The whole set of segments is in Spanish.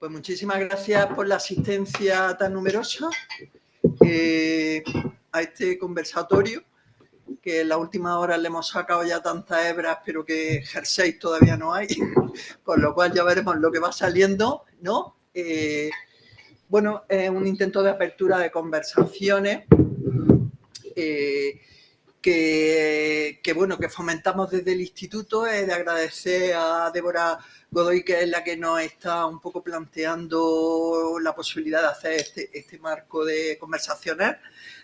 Pues muchísimas gracias por la asistencia tan numerosa a este conversatorio, que en la última hora le hemos sacado ya tantas hebras, pero que jerseys todavía no hay, con lo cual ya veremos lo que va saliendo, ¿no? Bueno, es un intento de apertura de conversaciones que fomentamos desde el instituto. Es de agradecer a Débora Godoy, que es la que nos está un poco planteando la posibilidad de hacer este marco de conversaciones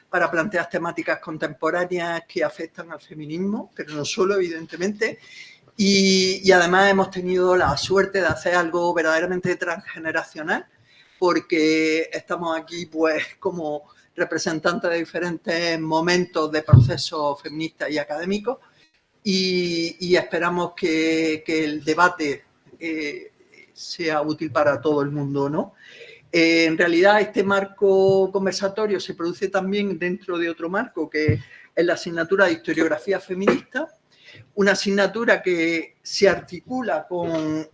para plantear temáticas contemporáneas que afectan al feminismo, pero no solo, evidentemente. Y además hemos tenido la suerte de hacer algo verdaderamente transgeneracional, porque estamos aquí pues como representantes de diferentes momentos de procesos feministas y académicos, y esperamos que el debate sea útil para todo el mundo, ¿no? En realidad, este marco conversatorio se produce también dentro de otro marco, que es la asignatura de historiografía feminista, una asignatura que se articula con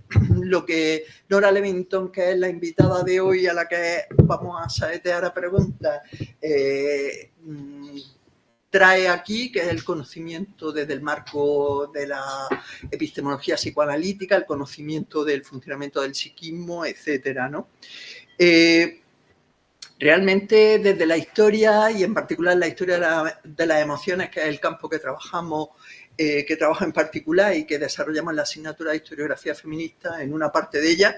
lo que Nora Levington, que es la invitada de hoy a la que vamos a saetear a preguntas, trae aquí, que es el conocimiento desde el marco de la epistemología psicoanalítica, el conocimiento del funcionamiento del psiquismo, etcétera, ¿no? Realmente desde la historia, y en particular la historia de las emociones, que es el campo que trabajamos, que trabaja en particular y que desarrollamos en la asignatura de historiografía feminista, en una parte de ella,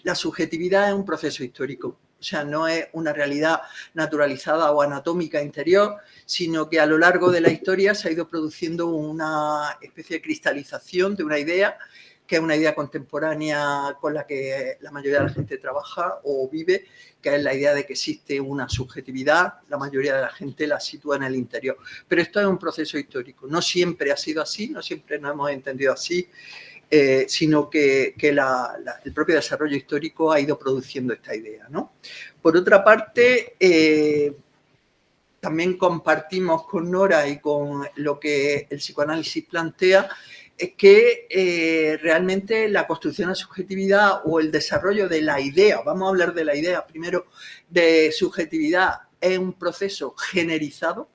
la subjetividad es un proceso histórico. O sea, no es una realidad naturalizada o anatómica interior, sino que a lo largo de la historia se ha ido produciendo una especie de cristalización de una idea, que es una idea contemporánea con la que la mayoría de la gente trabaja o vive, que es la idea de que existe una subjetividad. La mayoría de la gente la sitúa en el interior. Pero esto es un proceso histórico. No siempre ha sido así, no siempre nos hemos entendido así, sino que el propio desarrollo histórico ha ido produciendo esta idea, ¿no? Por otra parte, también compartimos con Nora y con lo que el psicoanálisis plantea, es que realmente la construcción de subjetividad o el desarrollo de la idea, vamos a hablar de la idea primero, de subjetividad, es un proceso generizado.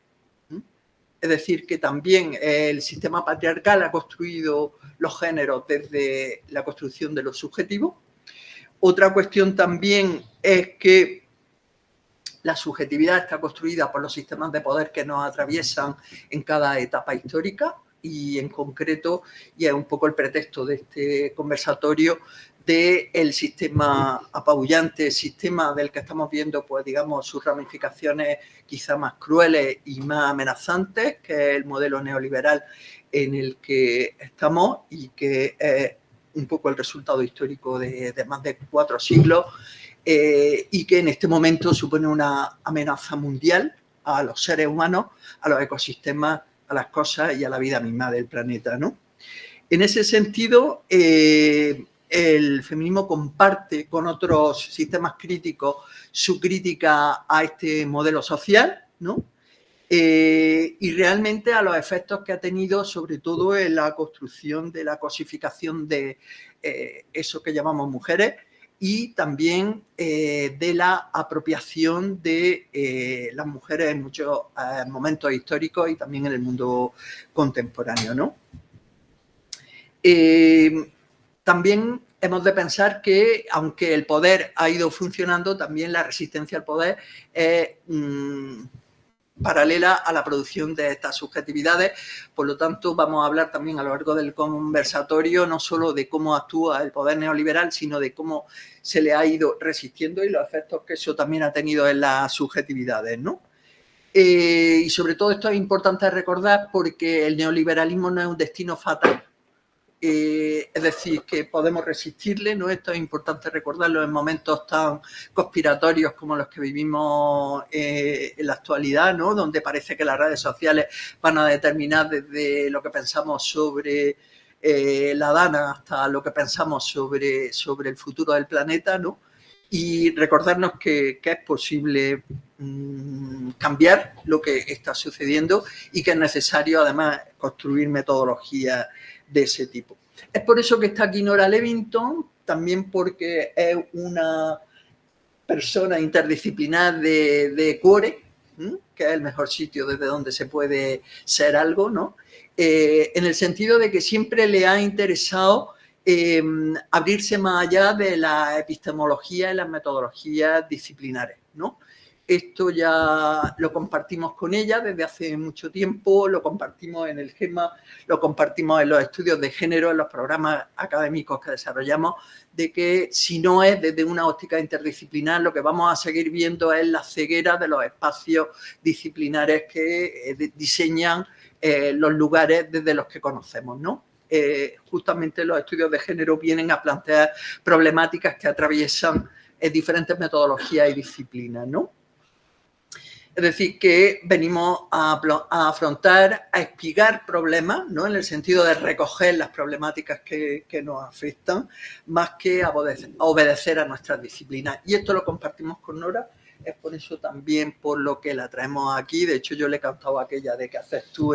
Es decir, que también el sistema patriarcal ha construido los géneros desde la construcción de los subjetivos. Otra cuestión también es que la subjetividad está construida por los sistemas de poder que nos atraviesan en cada etapa histórica, y en concreto, y es un poco el pretexto de este conversatorio, del sistema apabullante, sistema del que estamos viendo, pues digamos, sus ramificaciones quizá más crueles y más amenazantes, que es el modelo neoliberal en el que estamos y que es un poco el resultado histórico de más de 4 siglos, y que en este momento supone una amenaza mundial a los seres humanos, a los ecosistemas, a las cosas y a la vida misma del planeta, ¿no? En ese sentido, el feminismo comparte con otros sistemas críticos su crítica a este modelo social, ¿no? Y realmente a los efectos que ha tenido, sobre todo en la construcción de la cosificación de eso que llamamos mujeres, y también de la apropiación de las mujeres en muchos momentos históricos y también en el mundo contemporáneo, ¿no? También hemos de pensar que, aunque el poder ha ido funcionando, también la resistencia al poder es paralela a la producción de estas subjetividades. Por lo tanto, vamos a hablar también a lo largo del conversatorio no solo de cómo actúa el poder neoliberal, sino de cómo se le ha ido resistiendo y los efectos que eso también ha tenido en las subjetividades, ¿no? Y sobre todo esto es importante recordar, porque el neoliberalismo no es un destino fatal. Es decir, que podemos resistirle, ¿no? Esto es importante recordarlo en momentos tan conspiratorios como los que vivimos en la actualidad, ¿no? Donde parece que las redes sociales van a determinar desde lo que pensamos sobre la Dana hasta lo que pensamos sobre el futuro del planeta, ¿no? Y recordarnos que es posible cambiar lo que está sucediendo y que es necesario, además, construir metodologías de ese tipo. Es por eso que está aquí Nora Levington, también porque es una persona interdisciplinar de Cuore, que es el mejor sitio desde donde se puede ser algo, ¿no? En el sentido de que siempre le ha interesado abrirse más allá de la epistemología y las metodologías disciplinares, ¿no? Esto ya lo compartimos con ella desde hace mucho tiempo, lo compartimos en el GEMA, lo compartimos en los estudios de género, en los programas académicos que desarrollamos, de que si no es desde una óptica interdisciplinar, lo que vamos a seguir viendo es la ceguera de los espacios disciplinares que diseñan los lugares desde los que conocemos, ¿no? Justamente los estudios de género vienen a plantear problemáticas que atraviesan diferentes metodologías y disciplinas, ¿no? Es decir, que venimos a afrontar, a explicar problemas, ¿no? En el sentido de recoger las problemáticas que nos afectan, más que a obedecer a nuestras disciplinas. Y esto lo compartimos con Nora, es por eso también por lo que la traemos aquí. De hecho, yo le he cantado aquella de qué haces tú,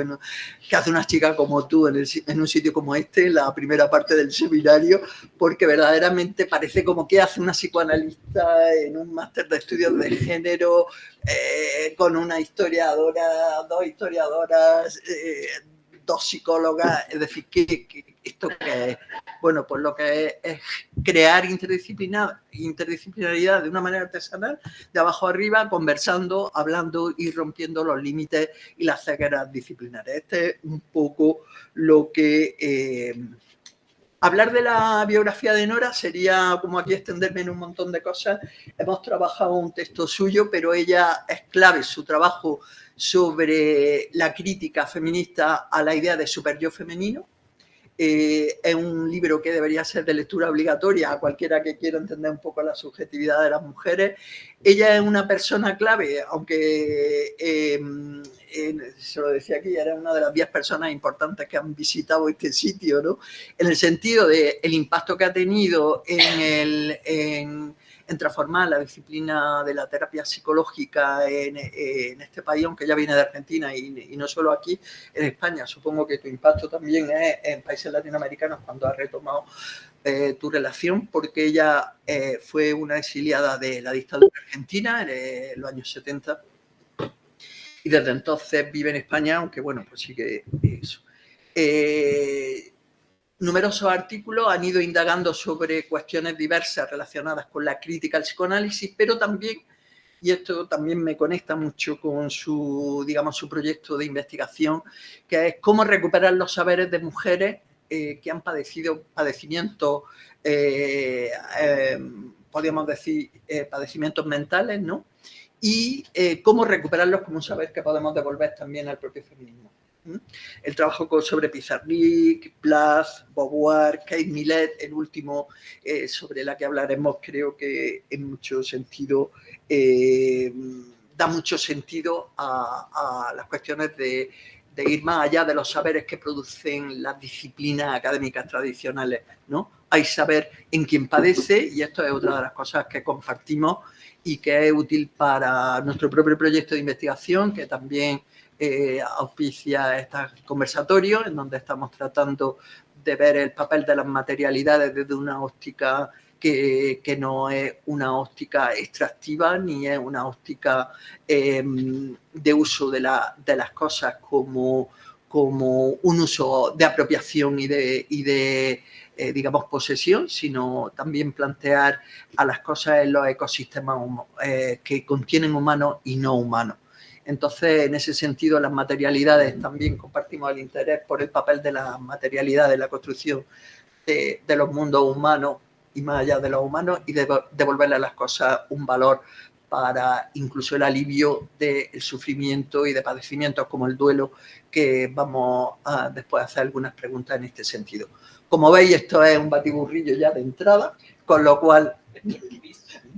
qué hace una chica como tú en un sitio como este, la primera parte del seminario, porque verdaderamente parece como que hace una psicoanalista en un máster de estudios de género, con una historiadora, dos historiadoras, dos psicólogas. Es decir, ¿esto qué es? Bueno, pues lo que es crear interdisciplinaridad de una manera artesanal, de abajo arriba, conversando, hablando y rompiendo los límites y las cegueras disciplinares. Este es un poco lo que... hablar de la biografía de Nora sería como aquí extenderme en un montón de cosas. Hemos trabajado un texto suyo, pero ella es clave su trabajo sobre la crítica feminista a la idea de superyo femenino. Es un libro que debería ser de lectura obligatoria a cualquiera que quiera entender un poco la subjetividad de las mujeres. Ella es una persona clave, aunque se lo decía aquí, era una de las 10 personas importantes que han visitado este sitio, ¿no? En el sentido del impacto que ha tenido en transformar la disciplina de la terapia psicológica en este país, aunque ella viene de Argentina y no solo aquí, en España. Supongo que tu impacto también es en países latinoamericanos cuando has retomado tu relación, porque ella fue una exiliada de la dictadura argentina en los años 70 y desde entonces vive en España, aunque bueno, pues sí que eso. Numerosos artículos han ido indagando sobre cuestiones diversas relacionadas con la crítica al psicoanálisis, pero también, y esto también me conecta mucho con su, digamos, su proyecto de investigación, que es cómo recuperar los saberes de mujeres que han padecido padecimientos, podríamos decir, padecimientos mentales, ¿no? Y cómo recuperarlos como un saber que podemos devolver también al propio feminismo. El trabajo sobre Pizarnik, Plath, Beauvoir, Kate Millett, el último sobre la que hablaremos, creo que en mucho sentido da mucho sentido a las cuestiones de ir más allá de los saberes que producen las disciplinas académicas tradicionales, ¿no? Hay saber en quien padece, y esto es otra de las cosas que compartimos y que es útil para nuestro propio proyecto de investigación, que también auspicia este conversatorio, en donde estamos tratando de ver el papel de las materialidades desde una óptica que no es una óptica extractiva ni es una óptica de uso de las cosas como un uso de apropiación y de digamos, posesión, sino también plantear a las cosas en los ecosistemas que contienen humanos y no humanos. Entonces, en ese sentido, las materialidades también compartimos el interés por el papel de la materialidad en la construcción de los mundos humanos y más allá de los humanos, y devolverle a las cosas un valor para incluso el alivio del sufrimiento y de padecimientos como el duelo, que vamos a después hacer algunas preguntas en este sentido. Como veis, esto es un batiburrillo ya de entrada, con lo cual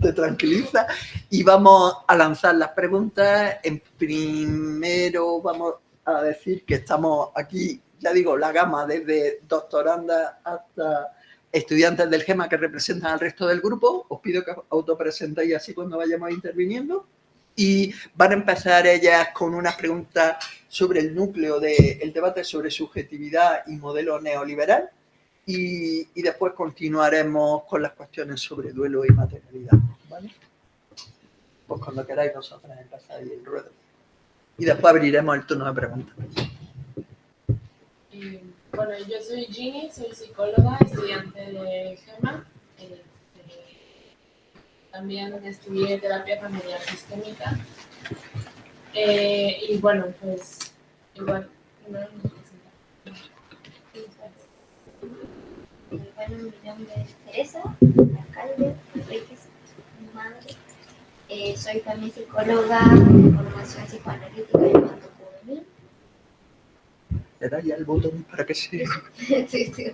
te tranquiliza, y vamos a lanzar las preguntas. En primero vamos a decir que estamos aquí, ya digo, la gama desde doctorandas hasta estudiantes del GEMA que representan al resto del grupo. Os pido que os autopresentéis así cuando vayamos interviniendo. Y van a empezar ellas con unas preguntas sobre el núcleo del debate sobre subjetividad y modelo neoliberal. y después continuaremos con las cuestiones sobre duelo y materialidad, ¿vale? Pues cuando queráis vosotras empezáis el ruedo. Y después abriremos el turno de preguntas. Bueno, yo soy Ginny, soy psicóloga, estudiante de GEMA. También estudié terapia familiar sistémica. Y bueno, pues igual, primero nos presentamos. Bueno, mi nombre es Teresa, alcalde, Enríquez, mi madre. Soy también psicóloga de formación psicoanalítica y infanto juvenil. ¿Le da ya el botón para que se...? Sí, sí.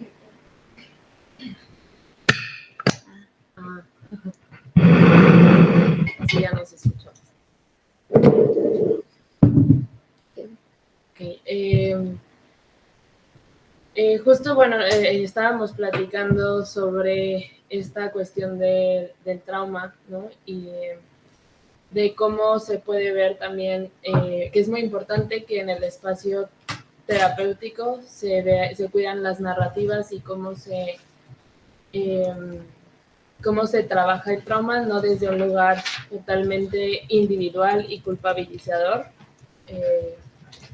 Así ya nos escuchamos. Okay. Justo, bueno, estábamos platicando sobre esta cuestión del trauma, ¿no? Y de cómo se puede ver también, que es muy importante que en el espacio terapéutico se cuidan las narrativas y cómo se trabaja el trauma, no desde un lugar totalmente individual y culpabilizador,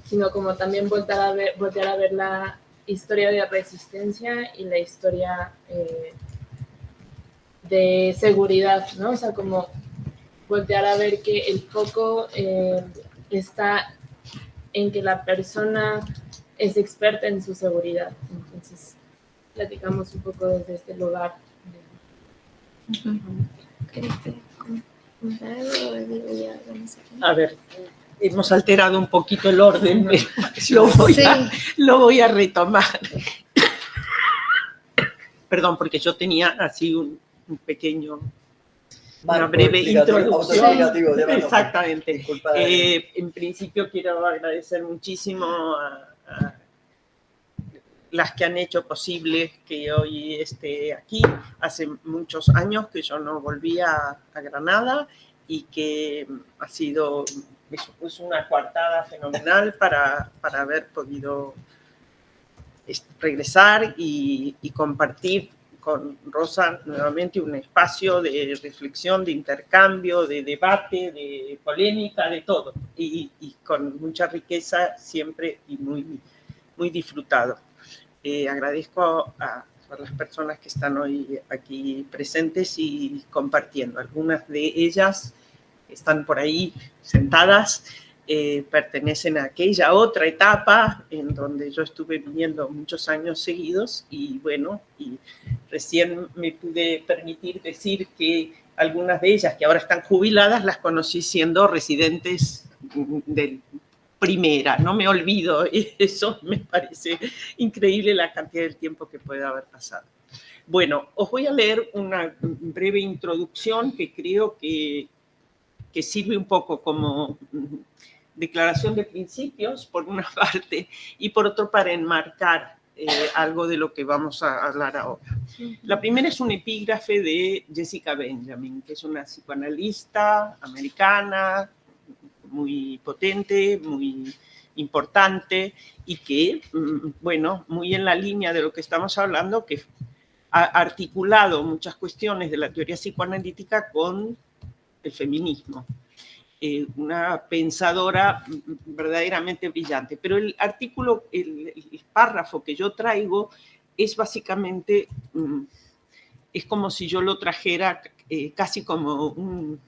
sino como también voltear a ver la historia de resistencia y la historia de seguridad, ¿no? O sea, como voltear a ver que el foco está en que la persona es experta en su seguridad. Entonces, platicamos un poco desde este lugar. A ver, hemos alterado un poquito el orden, lo voy a retomar. Perdón, porque yo tenía así un pequeño, una breve introducción. Exactamente. En principio quiero agradecer muchísimo a las que han hecho posible que hoy esté aquí. Hace muchos años que yo no volvía a Granada y que ha sido una coartada fenomenal para haber podido regresar y compartir con Rosa nuevamente un espacio de reflexión, de intercambio, de debate, de polémica, de todo, y con mucha riqueza siempre y muy, muy disfrutado. Agradezco a las personas que están hoy aquí presentes y compartiendo. Algunas de ellas están por ahí sentadas, pertenecen a aquella otra etapa en donde yo estuve viviendo muchos años seguidos y bueno, y recién me pude permitir decir que algunas de ellas que ahora están jubiladas las conocí siendo residentes del primera, no me olvido, eso me parece increíble la cantidad de tiempo que puede haber pasado. Bueno, os voy a leer una breve introducción que creo que sirve un poco como declaración de principios, por una parte, y por otro para enmarcar algo de lo que vamos a hablar ahora. La primera es un epígrafe de Jessica Benjamin, que es una psicoanalista americana, muy potente, muy importante y que, bueno, muy en la línea de lo que estamos hablando, que ha articulado muchas cuestiones de la teoría psicoanalítica con el feminismo. Una pensadora verdaderamente brillante. Pero el artículo, el párrafo que yo traigo es básicamente, es como si yo lo trajera casi como un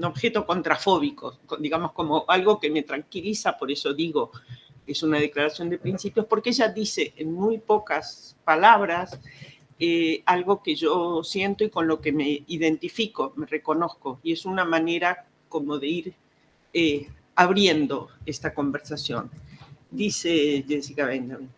objeto contrafóbico, digamos como algo que me tranquiliza, por eso digo, es una declaración de principios, porque ella dice en muy pocas palabras algo que yo siento y con lo que me identifico, me reconozco, y es una manera como de ir abriendo esta conversación. Dice Jessica Benjamin: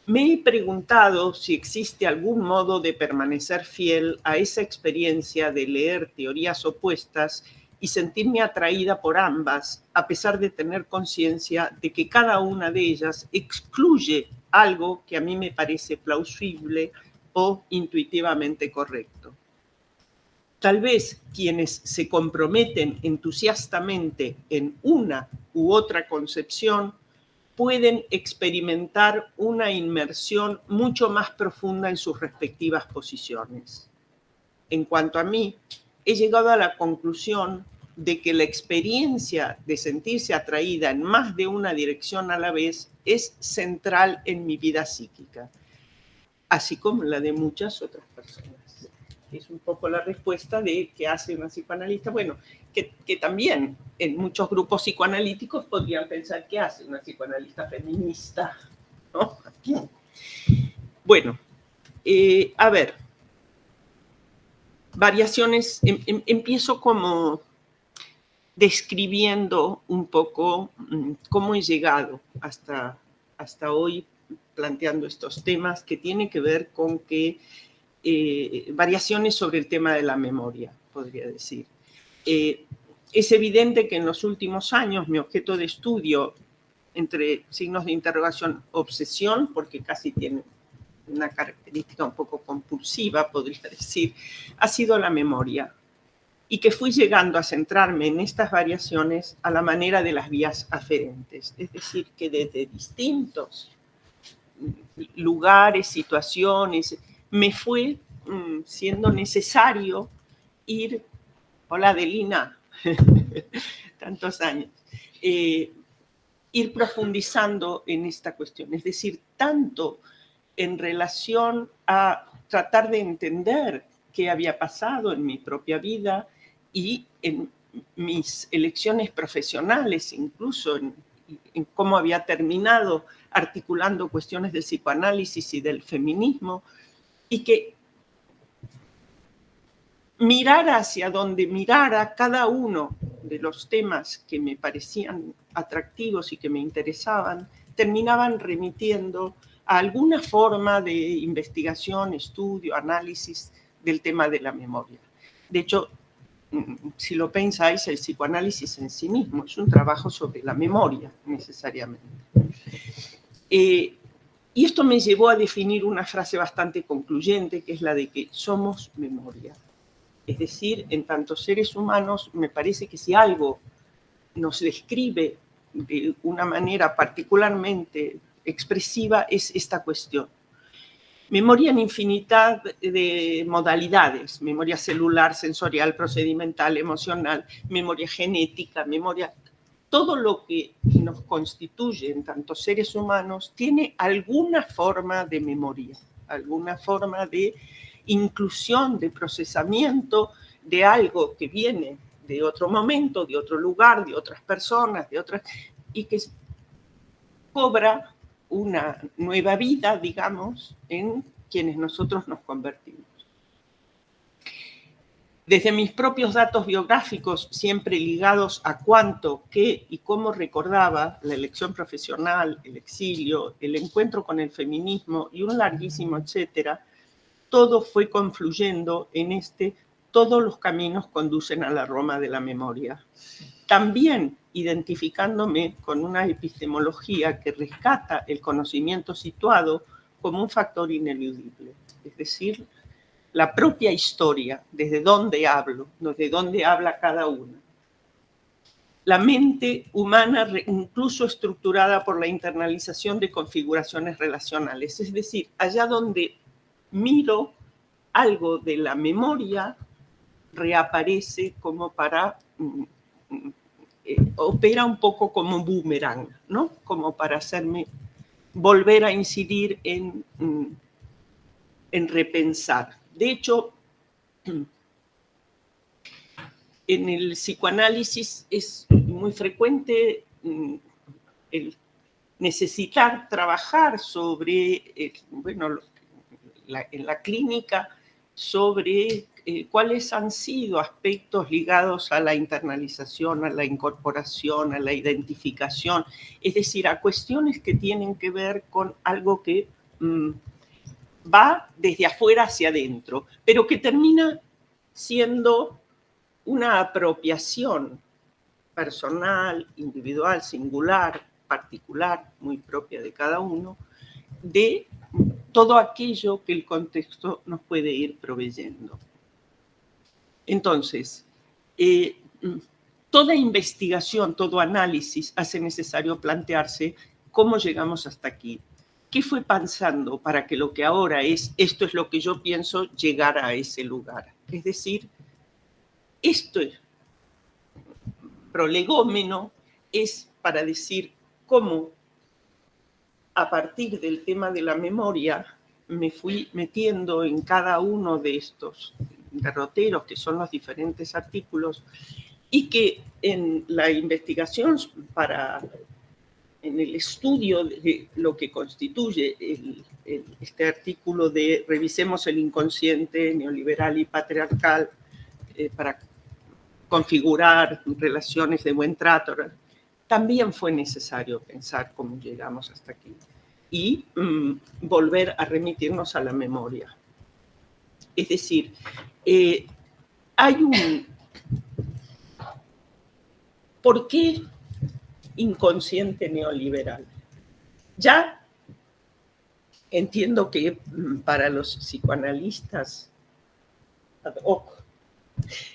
me he preguntado si existe algún modo de permanecer fiel a esa experiencia de leer teorías opuestas y sentirme atraída por ambas, a pesar de tener conciencia de que cada una de ellas excluye algo que a mí me parece plausible o intuitivamente correcto. Tal vez quienes se comprometen entusiastamente en una u otra concepción pueden experimentar una inmersión mucho más profunda en sus respectivas posiciones. En cuanto a mí, he llegado a la conclusión de que la experiencia de sentirse atraída en más de una dirección a la vez es central en mi vida psíquica, así como la de muchas otras personas. Es un poco la respuesta de qué hace una psicoanalista. Bueno, que también en muchos grupos psicoanalíticos podrían pensar qué hace una psicoanalista feminista, ¿no? Bueno, a ver, variaciones. Empiezo como describiendo un poco cómo he llegado hasta hoy planteando estos temas que tienen que ver con que variaciones sobre el tema de la memoria, podría decir. Es evidente que en los últimos años mi objeto de estudio, entre signos de interrogación, obsesión, porque casi tiene una característica un poco compulsiva, podría decir, ha sido la memoria. Y que fui llegando a centrarme en estas variaciones a la manera de las vías aferentes. Es decir, que desde distintos lugares, situaciones, me fue siendo necesario ir, hola Adelina, tantos años, ir profundizando en esta cuestión. Es decir, tanto en relación a tratar de entender qué había pasado en mi propia vida y en mis elecciones profesionales, incluso en cómo había terminado articulando cuestiones del psicoanálisis y del feminismo, y que mirara hacia donde mirara cada uno de los temas que me parecían atractivos y que me interesaban, terminaban remitiendo a alguna forma de investigación, estudio, análisis del tema de la memoria. De hecho, si lo pensáis, el psicoanálisis en sí mismo es un trabajo sobre la memoria, necesariamente. Y esto me llevó a definir una frase bastante concluyente, que es la de que somos memoria. Es decir, en tanto seres humanos, me parece que si algo nos describe de una manera particularmente expresiva es esta cuestión. Memoria en infinidad de modalidades, memoria celular, sensorial, procedimental, emocional, memoria genética, memoria... Todo lo que nos constituye en tantos seres humanos tiene alguna forma de memoria, alguna forma de inclusión, de procesamiento de algo que viene de otro momento, de otro lugar, de otras personas, y que cobra una nueva vida, digamos, en quienes nosotros nos convertimos. Desde mis propios datos biográficos, siempre ligados a cuánto, qué y cómo recordaba la elección profesional, el exilio, el encuentro con el feminismo y un larguísimo etcétera, todo fue confluyendo en todos los caminos conducen a la Roma de la memoria. También identificándome con una epistemología que rescata el conocimiento situado como un factor ineludible, es decir, la propia historia, desde dónde hablo, desde dónde habla cada uno. La mente humana incluso estructurada por la internalización de configuraciones relacionales, es decir, allá donde miro algo de la memoria, reaparece como para... opera un poco como un boomerang, ¿no? Como para hacerme volver a incidir en repensar. De hecho, en el psicoanálisis es muy frecuente el necesitar trabajar sobre, bueno, en la clínica, sobre cuáles han sido aspectos ligados a la internalización, a la incorporación, a la identificación, es decir, a cuestiones que tienen que ver con algo que va desde afuera hacia adentro, pero que termina siendo una apropiación personal, individual, singular, particular, muy propia de cada uno, de todo aquello que el contexto nos puede ir proveyendo. Entonces, toda investigación, todo análisis hace necesario plantearse cómo llegamos hasta aquí. ¿Qué fue pasando para que lo que ahora es, esto es lo que yo pienso, llegara a ese lugar? Es decir, esto es prolegómeno, es para decir cómo a partir del tema de la memoria me fui metiendo en cada uno de estos derroteros, que son los diferentes artículos, y que en la investigación en el estudio de lo que constituye este artículo de Revisemos el inconsciente neoliberal y patriarcal para configurar relaciones de buen trato, también fue necesario pensar cómo llegamos hasta aquí y volver a remitirnos a la memoria. Es decir, hay un... ¿Por qué inconsciente neoliberal? Ya entiendo que para los psicoanalistas ad hoc,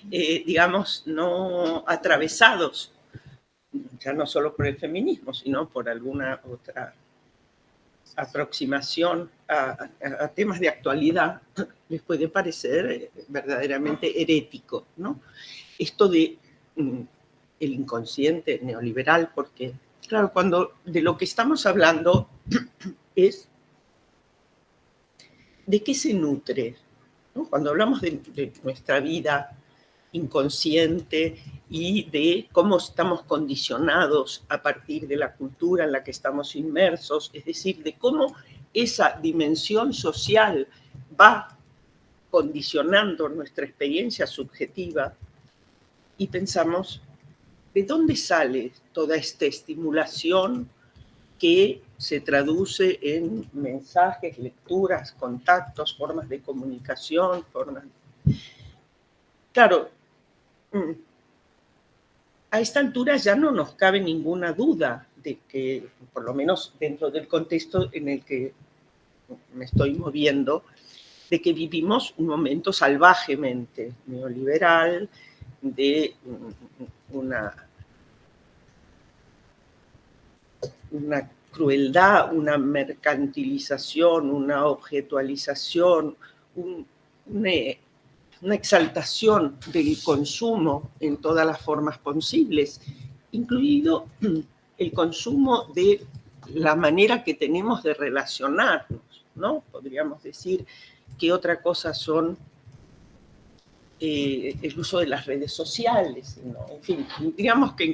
digamos, no atravesados, ya no solo por el feminismo, sino por alguna otra aproximación a temas de actualidad, les puede parecer verdaderamente herético, ¿no? Esto de el inconsciente neoliberal, porque, claro, cuando de lo que estamos hablando es de qué se nutre, ¿no? Cuando hablamos de nuestra vida inconsciente y de cómo estamos condicionados a partir de la cultura en la que estamos inmersos, es decir, de cómo esa dimensión social va condicionando nuestra experiencia subjetiva, y pensamos, ¿de dónde sale toda esta estimulación que se traduce en mensajes, lecturas, contactos, formas de comunicación, formas... Claro, a esta altura ya no nos cabe ninguna duda de que, por lo menos dentro del contexto en el que me estoy moviendo, de que vivimos un momento salvajemente neoliberal, de una crueldad, una mercantilización, una objetualización, una exaltación del consumo en todas las formas posibles, incluido el consumo de la manera que tenemos de relacionarnos, ¿no? Podríamos decir que otra cosa son el uso de las redes sociales, ¿no? En fin, digamos que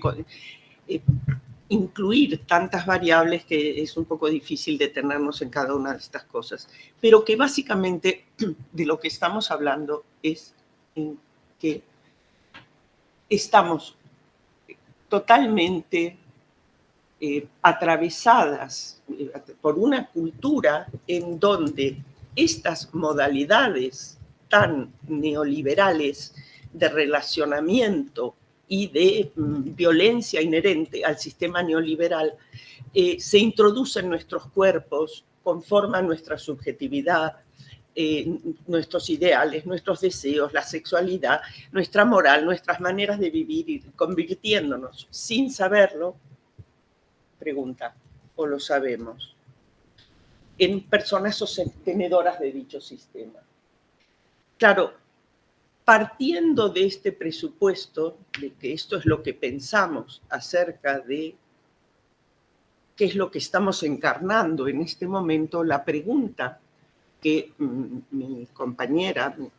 incluir tantas variables que es un poco difícil detenernos en cada una de estas cosas, pero que básicamente de lo que estamos hablando es en que estamos totalmente atravesadas por una cultura en donde estas modalidades tan neoliberales de relacionamiento y de violencia inherente al sistema neoliberal se introducen en nuestros cuerpos, conforman nuestra subjetividad, nuestros ideales, nuestros deseos, la sexualidad, nuestra moral, nuestras maneras de vivir, y convirtiéndonos sin saberlo, pregunta, o lo sabemos, en personas sostenedoras de dicho sistema. Claro, partiendo de este presupuesto de que esto es lo que pensamos acerca de qué es lo que estamos encarnando en este momento, la pregunta que mi compañera, mi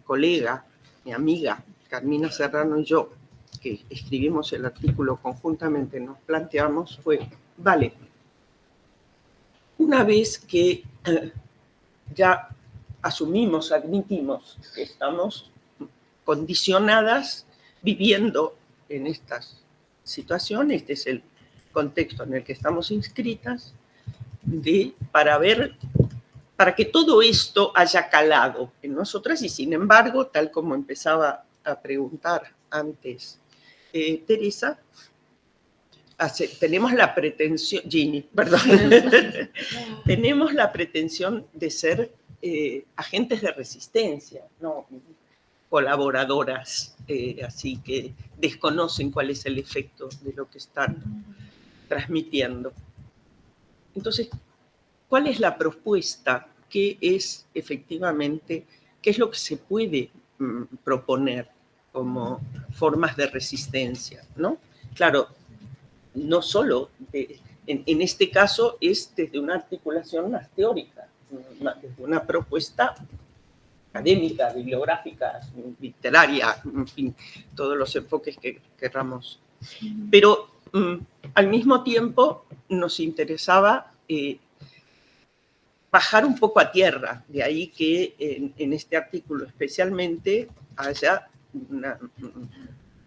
colega, mi amiga Carmina Serrano y yo, que escribimos el artículo conjuntamente, nos planteamos fue, vale, una vez que ya asumimos, admitimos que estamos condicionadas viviendo en estas situaciones, este es el contexto en el que estamos inscritas, para que todo esto haya calado en nosotras y sin embargo, tal como empezaba a preguntar antes Teresa, tenemos la pretensión, Ginny, perdón, tenemos la pretensión de ser agentes de resistencia, ¿no? Colaboradoras, así que desconocen cuál es el efecto de lo que están transmitiendo. Entonces, ¿cuál es la propuesta? ¿Qué es efectivamente, qué es lo que se puede proponer como formas de resistencia, ¿no? Claro, no solo, en este caso es desde una articulación más teórica, desde una propuesta académica, bibliográfica, literaria, en fin, todos los enfoques que querramos. Pero al mismo tiempo nos interesaba bajar un poco a tierra, de ahí que en este artículo especialmente haya una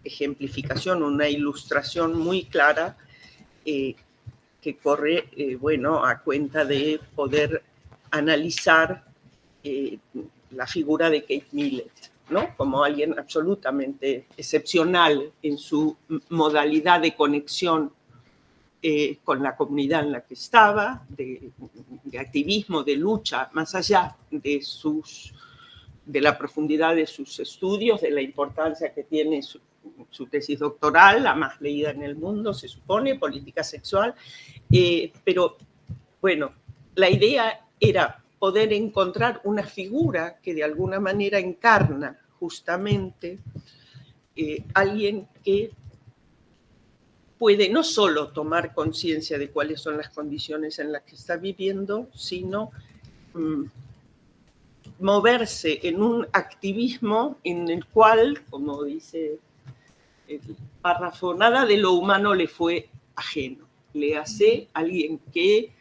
ejemplificación, una ilustración muy clara que corre, bueno, a cuenta de poder analizar la figura de Kate Millett, ¿no? Como alguien absolutamente excepcional en su modalidad de conexión con la comunidad en la que estaba, de activismo, de lucha, más allá de la profundidad de sus estudios, de la importancia que tiene su tesis doctoral, la más leída en el mundo, se supone, política sexual. Pero, bueno, la idea era poder encontrar una figura que de alguna manera encarna justamente alguien que puede no solo tomar conciencia de cuáles son las condiciones en las que está viviendo, sino moverse en un activismo en el cual, como dice el párrafo, nada de lo humano le fue ajeno. Le hace alguien que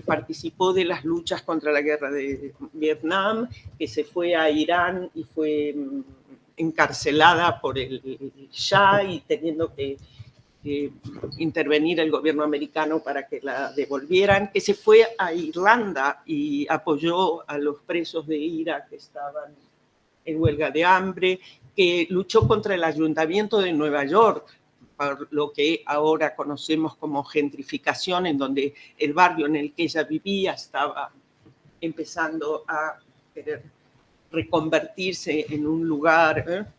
participó de las luchas contra la guerra de Vietnam, que se fue a Irán y fue encarcelada por el Shah y teniendo que intervenir el gobierno americano para que la devolvieran, que se fue a Irlanda y apoyó a los presos de IRA que estaban en huelga de hambre, que luchó contra el ayuntamiento de Nueva York, por lo que ahora conocemos como gentrificación, en donde el barrio en el que ella vivía estaba empezando a querer reconvertirse en un lugar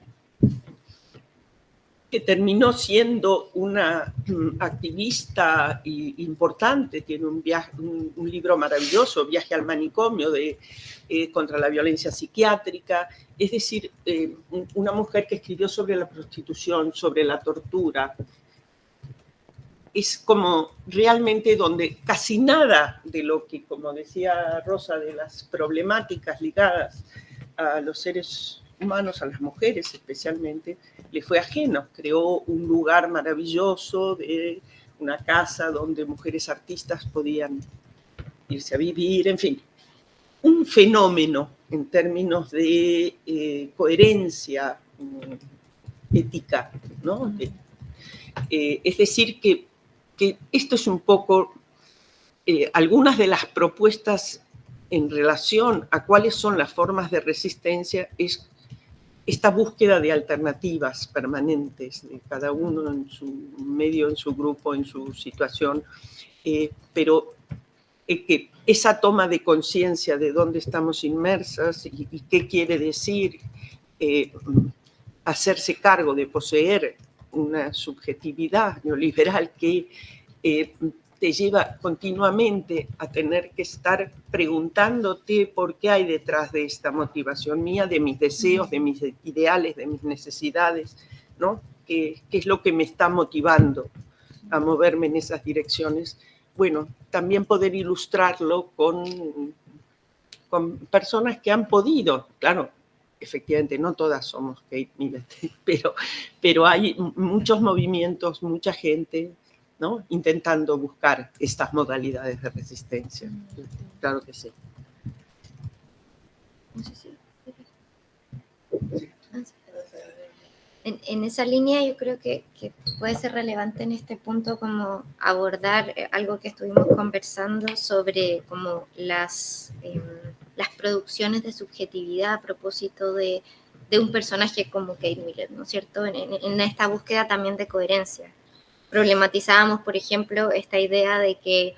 que terminó siendo una activista importante, tiene un libro maravilloso, Viaje al manicomio, contra la violencia psiquiátrica, es decir, una mujer que escribió sobre la prostitución, sobre la tortura. Es como realmente donde casi nada de lo que, como decía Rosa, de las problemáticas ligadas a los seres humanos, a las mujeres especialmente, le fue ajeno. Creó un lugar maravilloso, de una casa donde mujeres artistas podían irse a vivir, en fin, un fenómeno en términos de coherencia ética, ¿no? Es decir, que esto es un poco algunas de las propuestas en relación a cuáles son las formas de resistencia, es esta búsqueda de alternativas permanentes de cada uno en su medio, en su grupo, en su situación, pero que esa toma de conciencia de dónde estamos inmersas y qué quiere decir hacerse cargo de poseer una subjetividad neoliberal que te lleva continuamente a tener que estar preguntándote por qué hay detrás de esta motivación mía, de mis deseos, de mis ideales, de mis necesidades, ¿no? ¿Qué es lo que me está motivando a moverme en esas direcciones? Bueno, también poder ilustrarlo con personas que han podido, claro, efectivamente, no todas somos Kate Millett, pero hay muchos movimientos, mucha gente, ¿no? Intentando buscar estas modalidades de resistencia. Claro que sí. No sé si... En esa línea yo creo que puede ser relevante en este punto como abordar algo que estuvimos conversando sobre como las producciones de subjetividad a propósito de un personaje como Kate Millett, ¿no es cierto? En esta búsqueda también de coherencia. Problematizábamos, por ejemplo, esta idea de que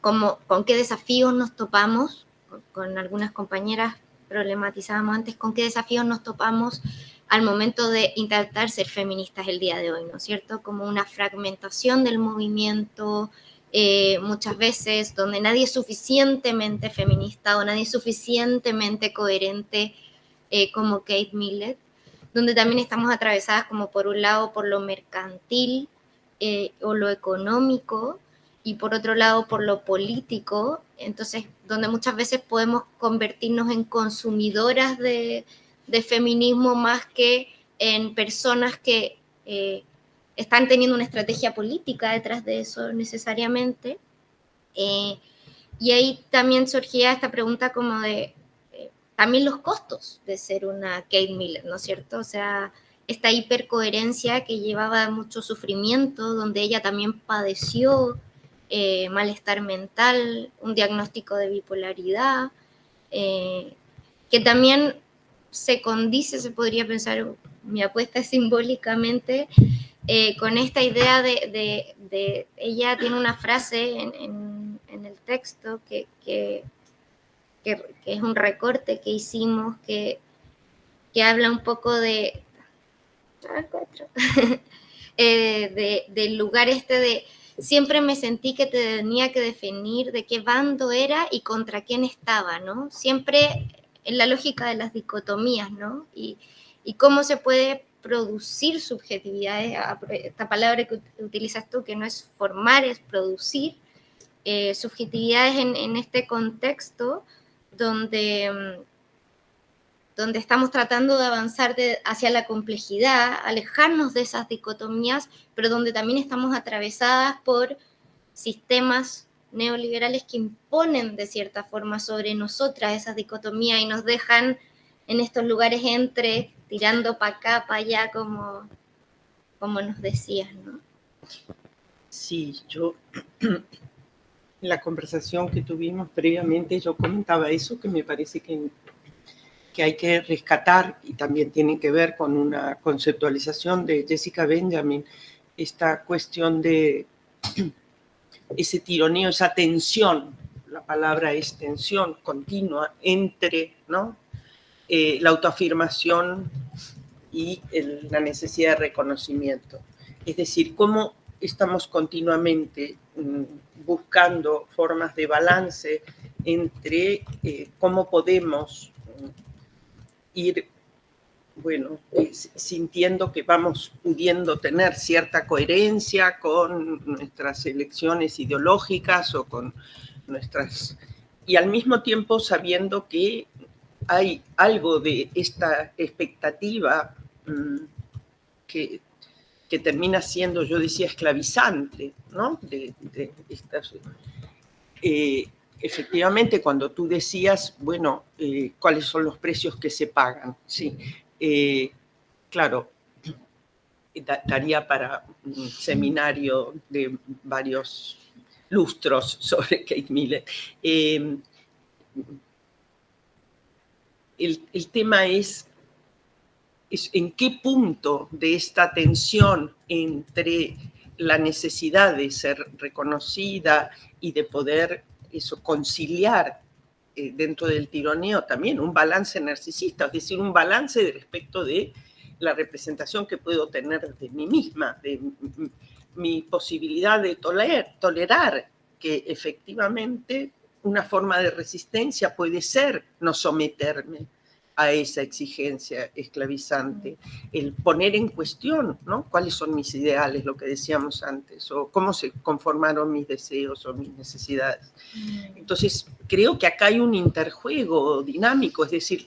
con qué desafíos nos topamos, con algunas compañeras problematizábamos antes, con qué desafíos nos topamos al momento de intentar ser feministas el día de hoy, ¿no es cierto? Como una fragmentación del movimiento, muchas veces donde nadie es suficientemente feminista o nadie es suficientemente coherente como Kate Millett, donde también estamos atravesadas como por un lado por lo mercantil o lo económico y por otro lado por lo político, entonces donde muchas veces podemos convertirnos en consumidoras de feminismo más que en personas que están teniendo una estrategia política detrás de eso necesariamente. Y ahí también surgía esta pregunta como de también los costos de ser una Kate Millett, ¿no es cierto? O sea, esta hipercoherencia que llevaba mucho sufrimiento, donde ella también padeció malestar mental, un diagnóstico de bipolaridad, que también se condice, se podría pensar, mi apuesta es simbólicamente, con esta idea de ella tiene una frase en el texto que es un recorte que hicimos que habla un poco de del lugar de siempre me sentí que te tenía que definir de qué bando era y contra quién estaba, ¿no? Siempre en la lógica de las dicotomías, ¿no? Y cómo se puede producir subjetividades, esta palabra que utilizas tú, que no es formar, es producir, subjetividades en este contexto donde estamos tratando de avanzar hacia la complejidad, alejarnos de esas dicotomías, pero donde también estamos atravesadas por sistemas neoliberales que imponen de cierta forma sobre nosotras esas dicotomías y nos dejan en estos lugares entre, tirando para acá, para allá, como nos decías, ¿no? Sí, yo en la conversación que tuvimos previamente yo comentaba eso, que me parece que hay que rescatar, y también tiene que ver con una conceptualización de Jessica Benjamin, esta cuestión de ese tironeo, esa tensión, la palabra es tensión continua entre, ¿no? La autoafirmación y la necesidad de reconocimiento. Es decir, cómo estamos continuamente buscando formas de balance entre cómo podemos ir, bueno, sintiendo que vamos pudiendo tener cierta coherencia con nuestras elecciones ideológicas o con nuestras... Y al mismo tiempo sabiendo que hay algo de esta expectativa que termina siendo, yo decía, esclavizante, ¿no? Efectivamente, cuando tú decías, bueno, ¿cuáles son los precios que se pagan? Sí, claro, daría para un seminario de varios lustros sobre Kate Millett. El tema es en qué punto de esta tensión entre la necesidad de ser reconocida y de poder conciliar dentro del tironeo también un balance narcisista, es decir, un balance respecto de la representación que puedo tener de mí misma, de mi posibilidad de tolerar que efectivamente una forma de resistencia puede ser no someterme a esa exigencia esclavizante, el poner en cuestión, ¿no? ¿Cuáles son mis ideales, lo que decíamos antes, o cómo se conformaron mis deseos o mis necesidades? Entonces, creo que acá hay un interjuego dinámico, es decir,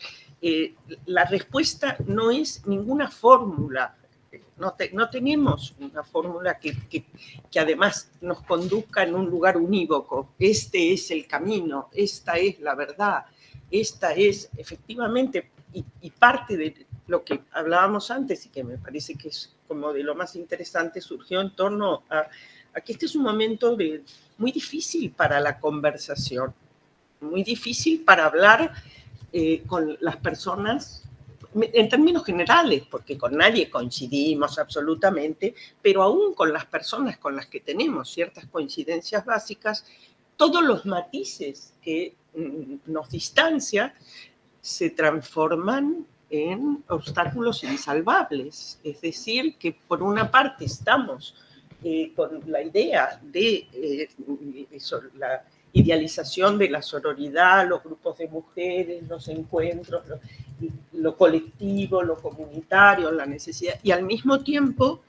la respuesta no es ninguna fórmula, no tenemos una fórmula que además nos conduzca en un lugar unívoco. Este es el camino, esta es la verdad, esta es efectivamente, y parte de lo que hablábamos antes y que me parece que es como de lo más interesante, surgió en torno a que este es un momento muy difícil para la conversación, muy difícil para hablar con las personas en términos generales, porque con nadie coincidimos absolutamente, pero aún con las personas con las que tenemos ciertas coincidencias básicas, todos los matices que nos distancian se transforman en obstáculos insalvables. Es decir, que por una parte estamos con la idea de la idealización de la sororidad, los grupos de mujeres, los encuentros, lo colectivo, lo comunitario, la necesidad, y al mismo tiempo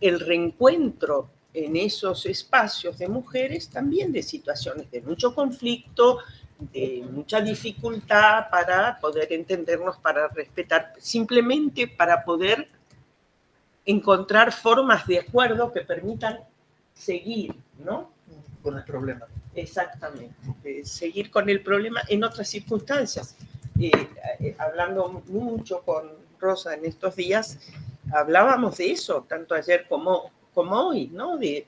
el reencuentro en esos espacios de mujeres también de situaciones de mucho conflicto, de mucha dificultad para poder entendernos, para respetar, simplemente para poder encontrar formas de acuerdo que permitan seguir, ¿no? Con el problema. Exactamente, seguir con el problema en otras circunstancias. Hablando mucho con Rosa en estos días, hablábamos de eso, tanto ayer como hoy, ¿no? De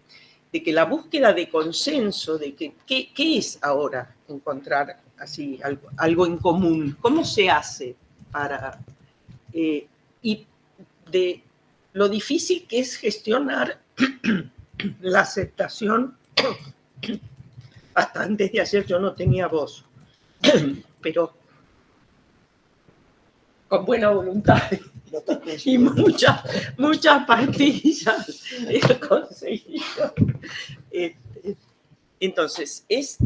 que la búsqueda de consenso, de que qué es ahora encontrar así algo en común, cómo se hace para... y de lo difícil que es gestionar la aceptación. Hasta antes de ayer yo no tenía voz, pero con buena voluntad y muchas pastillas he conseguido. Entonces, es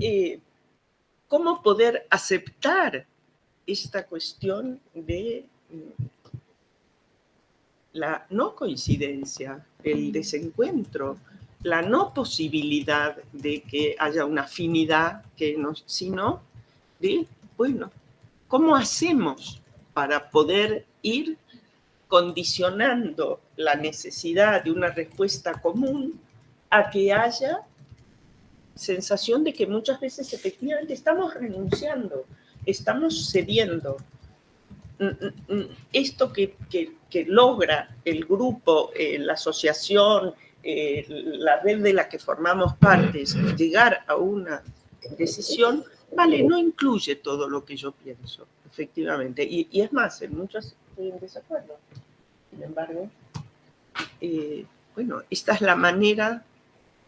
cómo poder aceptar esta cuestión de la no coincidencia, el desencuentro, la no posibilidad de que haya una afinidad, sino de, bueno, ¿cómo hacemos para poder ir condicionando la necesidad de una respuesta común a que haya sensación de que muchas veces efectivamente estamos renunciando, estamos cediendo? Esto que logra el grupo, la asociación, la red de la que formamos partes, llegar a una decisión, vale, no incluye todo lo que yo pienso, efectivamente. Y es más, en muchos estoy en desacuerdo. Sin embargo, bueno, esta es la manera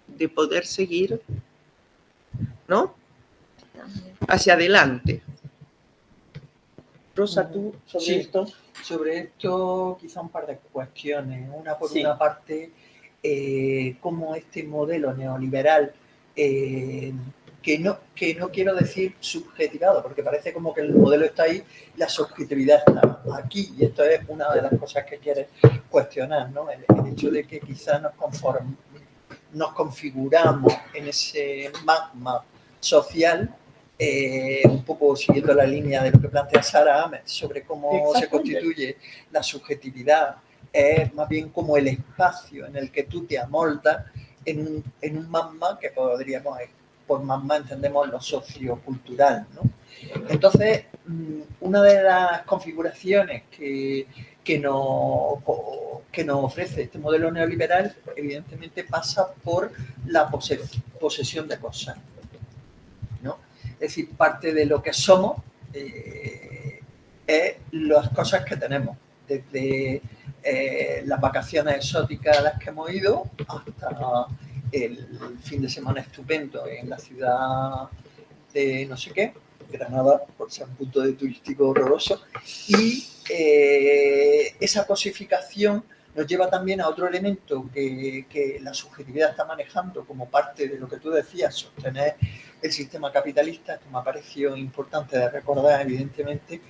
de poder seguir, ¿no? Hacia adelante. Rosa, tú sobre esto. Sobre esto quizá un par de cuestiones. Una por una parte, cómo este modelo neoliberal, que no quiero decir subjetivado, porque parece como que el modelo está ahí, la subjetividad está aquí, y esto es una de las cosas que quieres cuestionar, ¿no? El hecho de que quizá nos configuramos en ese magma social, un poco siguiendo la línea de lo que plantea Sara Ahmed sobre cómo se constituye la subjetividad, es más bien como el espacio en el que tú te amoldas en un magma que podríamos, por magma entendemos lo sociocultural, ¿no? Entonces, una de las configuraciones que nos ofrece este modelo neoliberal, evidentemente pasa por la posesión de cosas, ¿no? Es decir, parte de lo que somos es las cosas que tenemos, desde las vacaciones exóticas a las que hemos ido hasta el fin de semana estupendo en la ciudad de no sé qué, Granada, por ser un punto de turístico horroroso, y esa cosificación nos lleva también a otro elemento que la subjetividad está manejando como parte de lo que tú decías, sostener el sistema capitalista, que me ha parecido importante de recordar, evidentemente,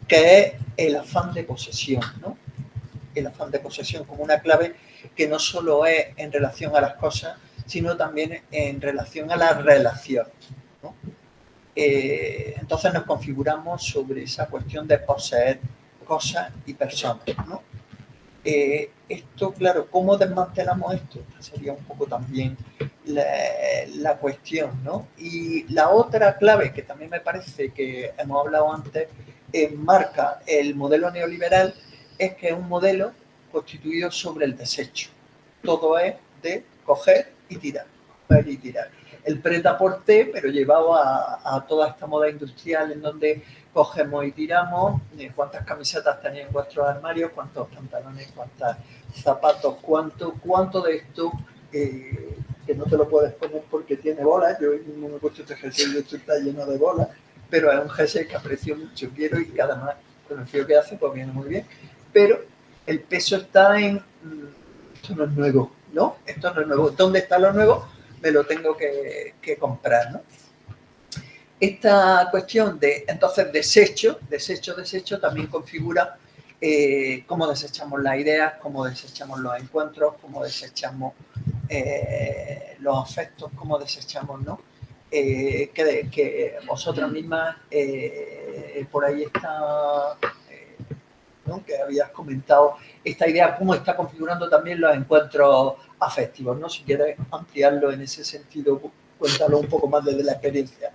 que es el afán de posesión, ¿no? El afán de posesión como una clave que no solo es en relación a las cosas, sino también en relación a las relaciones, ¿no? Entonces nos configuramos sobre esa cuestión de poseer cosas y personas, ¿no? Esto, claro, ¿cómo desmantelamos esto? Esta sería un poco también la cuestión, ¿no? Y la otra clave que también me parece que hemos hablado antes, marca el modelo neoliberal, es que es un modelo constituido sobre el desecho. Todo es de coger y tirar, coger y tirar. El prêt-à-porter, pero llevado a toda esta moda industrial en donde cogemos y tiramos, cuántas camisetas tenéis en vuestros armarios, cuántos pantalones, cuántos zapatos, cuánto de esto que no te lo puedes poner porque tiene bolas. Yo no me he puesto este jersey y esto está lleno de bolas, pero es un jersey que aprecio mucho, quiero, y cada más con el frío que hace, pues viene muy bien. Pero el peso está en, esto no es nuevo, ¿no? Esto no es nuevo. ¿Dónde está lo nuevo? Me lo tengo que comprar, ¿no? Esta cuestión de, entonces, desecho también configura cómo desechamos las ideas, cómo desechamos los encuentros, cómo desechamos los afectos, cómo desechamos, ¿no? Que vosotras mismas, por ahí está, ¿no? Que habías comentado esta idea, cómo está configurando también los encuentros afectivos, ¿no? Si quieres ampliarlo en ese sentido, cuéntalo un poco más desde la experiencia.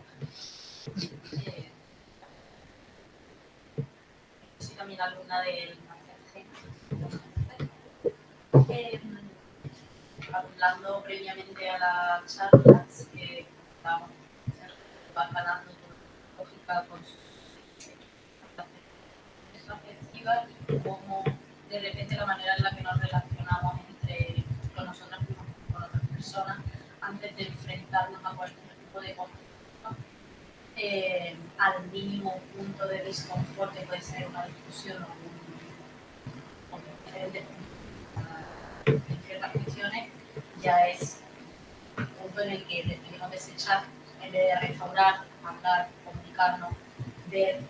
Soy también alumna del máster. Hablando previamente a las charlas que estábamos ganando lógica con su afectiva y cómo de repente la manera en la que nos relacionamos entre con nosotras mismas y con otras personas antes de enfrentarnos a cualquier tipo de conflicto, al mínimo punto de desconfort que puede ser una discusión o en ciertas cuestiones, ya es un punto en el que decidimos desechar en vez de restaurar, hablar, comunicarnos, ver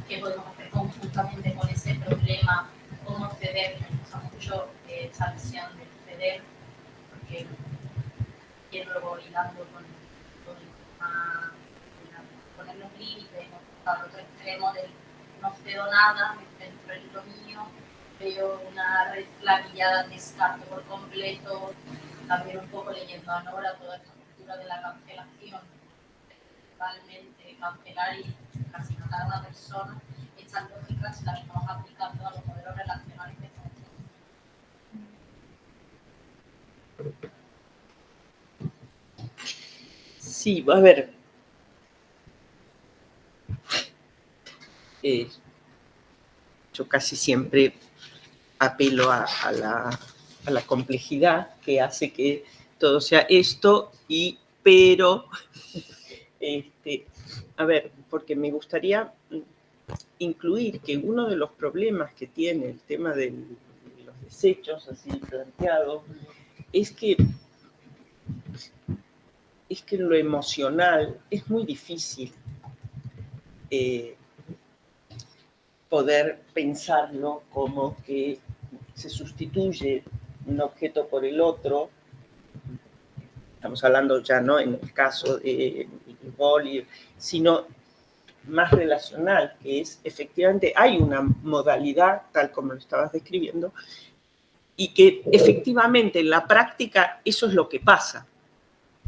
qué podemos hacer conjuntamente con ese problema, cómo ceder. Me gusta mucho esta visión del ceder, porque quiero luego hilando con poner los límites, al otro extremo del no cedo nada, me centro en lo mío, veo una red flaquillada, descarto por completo, también un poco leyendo a Nora toda esta cultura de la cancelación, totalmente cancelar y casi matar a una persona, estas lógicas las estamos aplicando a los modelos relacionales que estamos teniendo. Sí, a ver. Yo casi siempre apelo a la complejidad que hace que todo sea esto, pero, a ver, porque me gustaría incluir que uno de los problemas que tiene el tema de los desechos, así planteado, es que en lo emocional es muy difícil poder pensarlo como que se sustituye un objeto por el otro. Estamos hablando ya no en el caso de Boli, sino más relacional, que es efectivamente hay una modalidad, tal como lo estabas describiendo, y que efectivamente en la práctica eso es lo que pasa.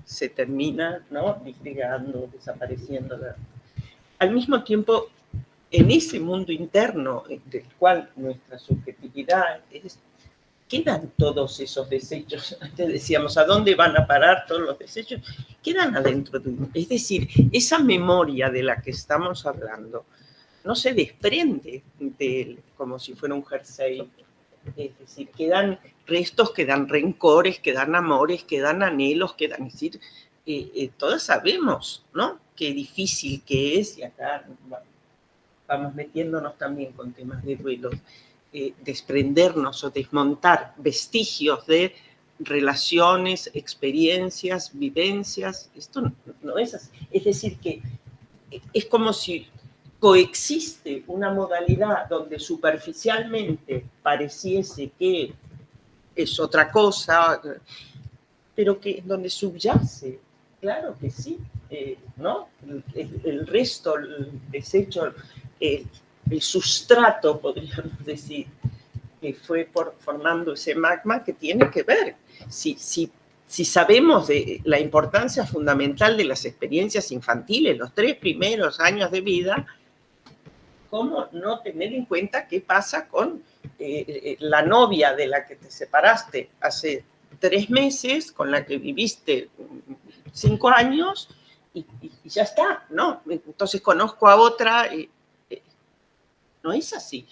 Se termina, ¿no?, disgregando, desapareciendo. Al mismo tiempo, en ese mundo interno del cual nuestra subjetividad es, quedan todos esos desechos. Antes decíamos, ¿a dónde van a parar todos los desechos? Quedan adentro de uno. Es decir, esa memoria de la que estamos hablando no se desprende de él como si fuera un jersey. Es decir, quedan restos, quedan rencores, quedan amores, quedan anhelos, quedan... Es decir, todos sabemos, ¿no?, qué difícil que es, y acá vamos metiéndonos también con temas de duelo, desprendernos o desmontar vestigios de relaciones, experiencias, vivencias. Esto no es así. Es decir, que es como si coexiste una modalidad donde superficialmente pareciese que es otra cosa, pero que donde subyace, claro que sí, ¿no? El resto, el desecho, el sustrato, podríamos decir, que fue formando ese magma, que tiene que ver. Si sabemos de la importancia fundamental de las experiencias infantiles, los 3 primeros años de vida, ¿cómo no tener en cuenta qué pasa con la novia de la que te separaste hace 3 meses, con la que viviste 5 años, y ya está, ¿no? Entonces conozco a otra, no es así.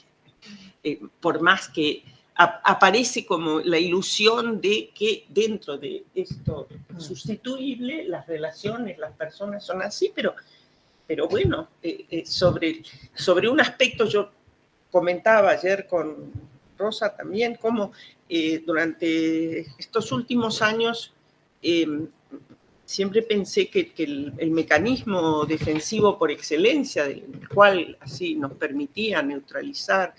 Por más que aparece como la ilusión de que dentro de esto sustituible, las relaciones, las personas son así, pero bueno, sobre un aspecto yo comentaba ayer con Rosa también, cómo durante estos últimos años siempre pensé que el mecanismo defensivo por excelencia, del cual así nos permitía neutralizar,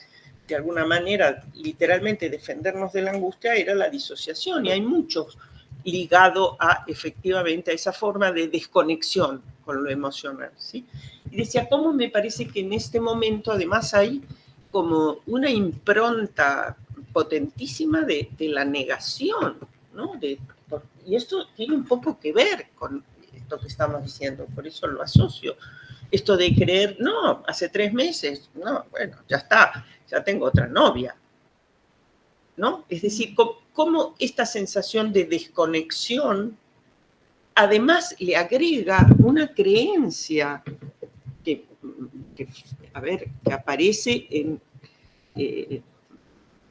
de alguna manera, literalmente defendernos de la angustia, era la disociación, y hay muchos ligado a, efectivamente, a esa forma de desconexión con lo emocional, ¿sí? Y decía, ¿cómo me parece que en este momento, además, hay como una impronta potentísima de la negación, ¿no? Y esto tiene un poco que ver con esto que estamos diciendo, por eso lo asocio. Esto de creer, no, hace 3 meses, no, bueno, ya está, ya tengo otra novia, ¿no? Es decir, cómo esta sensación de desconexión además le agrega una creencia que aparece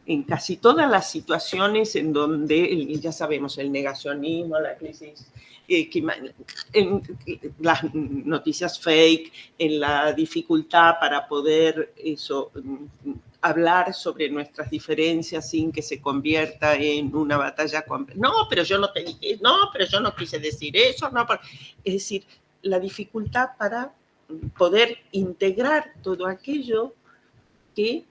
en casi todas las situaciones en donde, ya sabemos, el negacionismo, la crisis, en las noticias fake, en la dificultad para poder hablar sobre nuestras diferencias sin que se convierta en una batalla con... No, pero yo no te dije, no, pero yo no quise decir eso, no. Es decir, la dificultad para poder integrar todo aquello que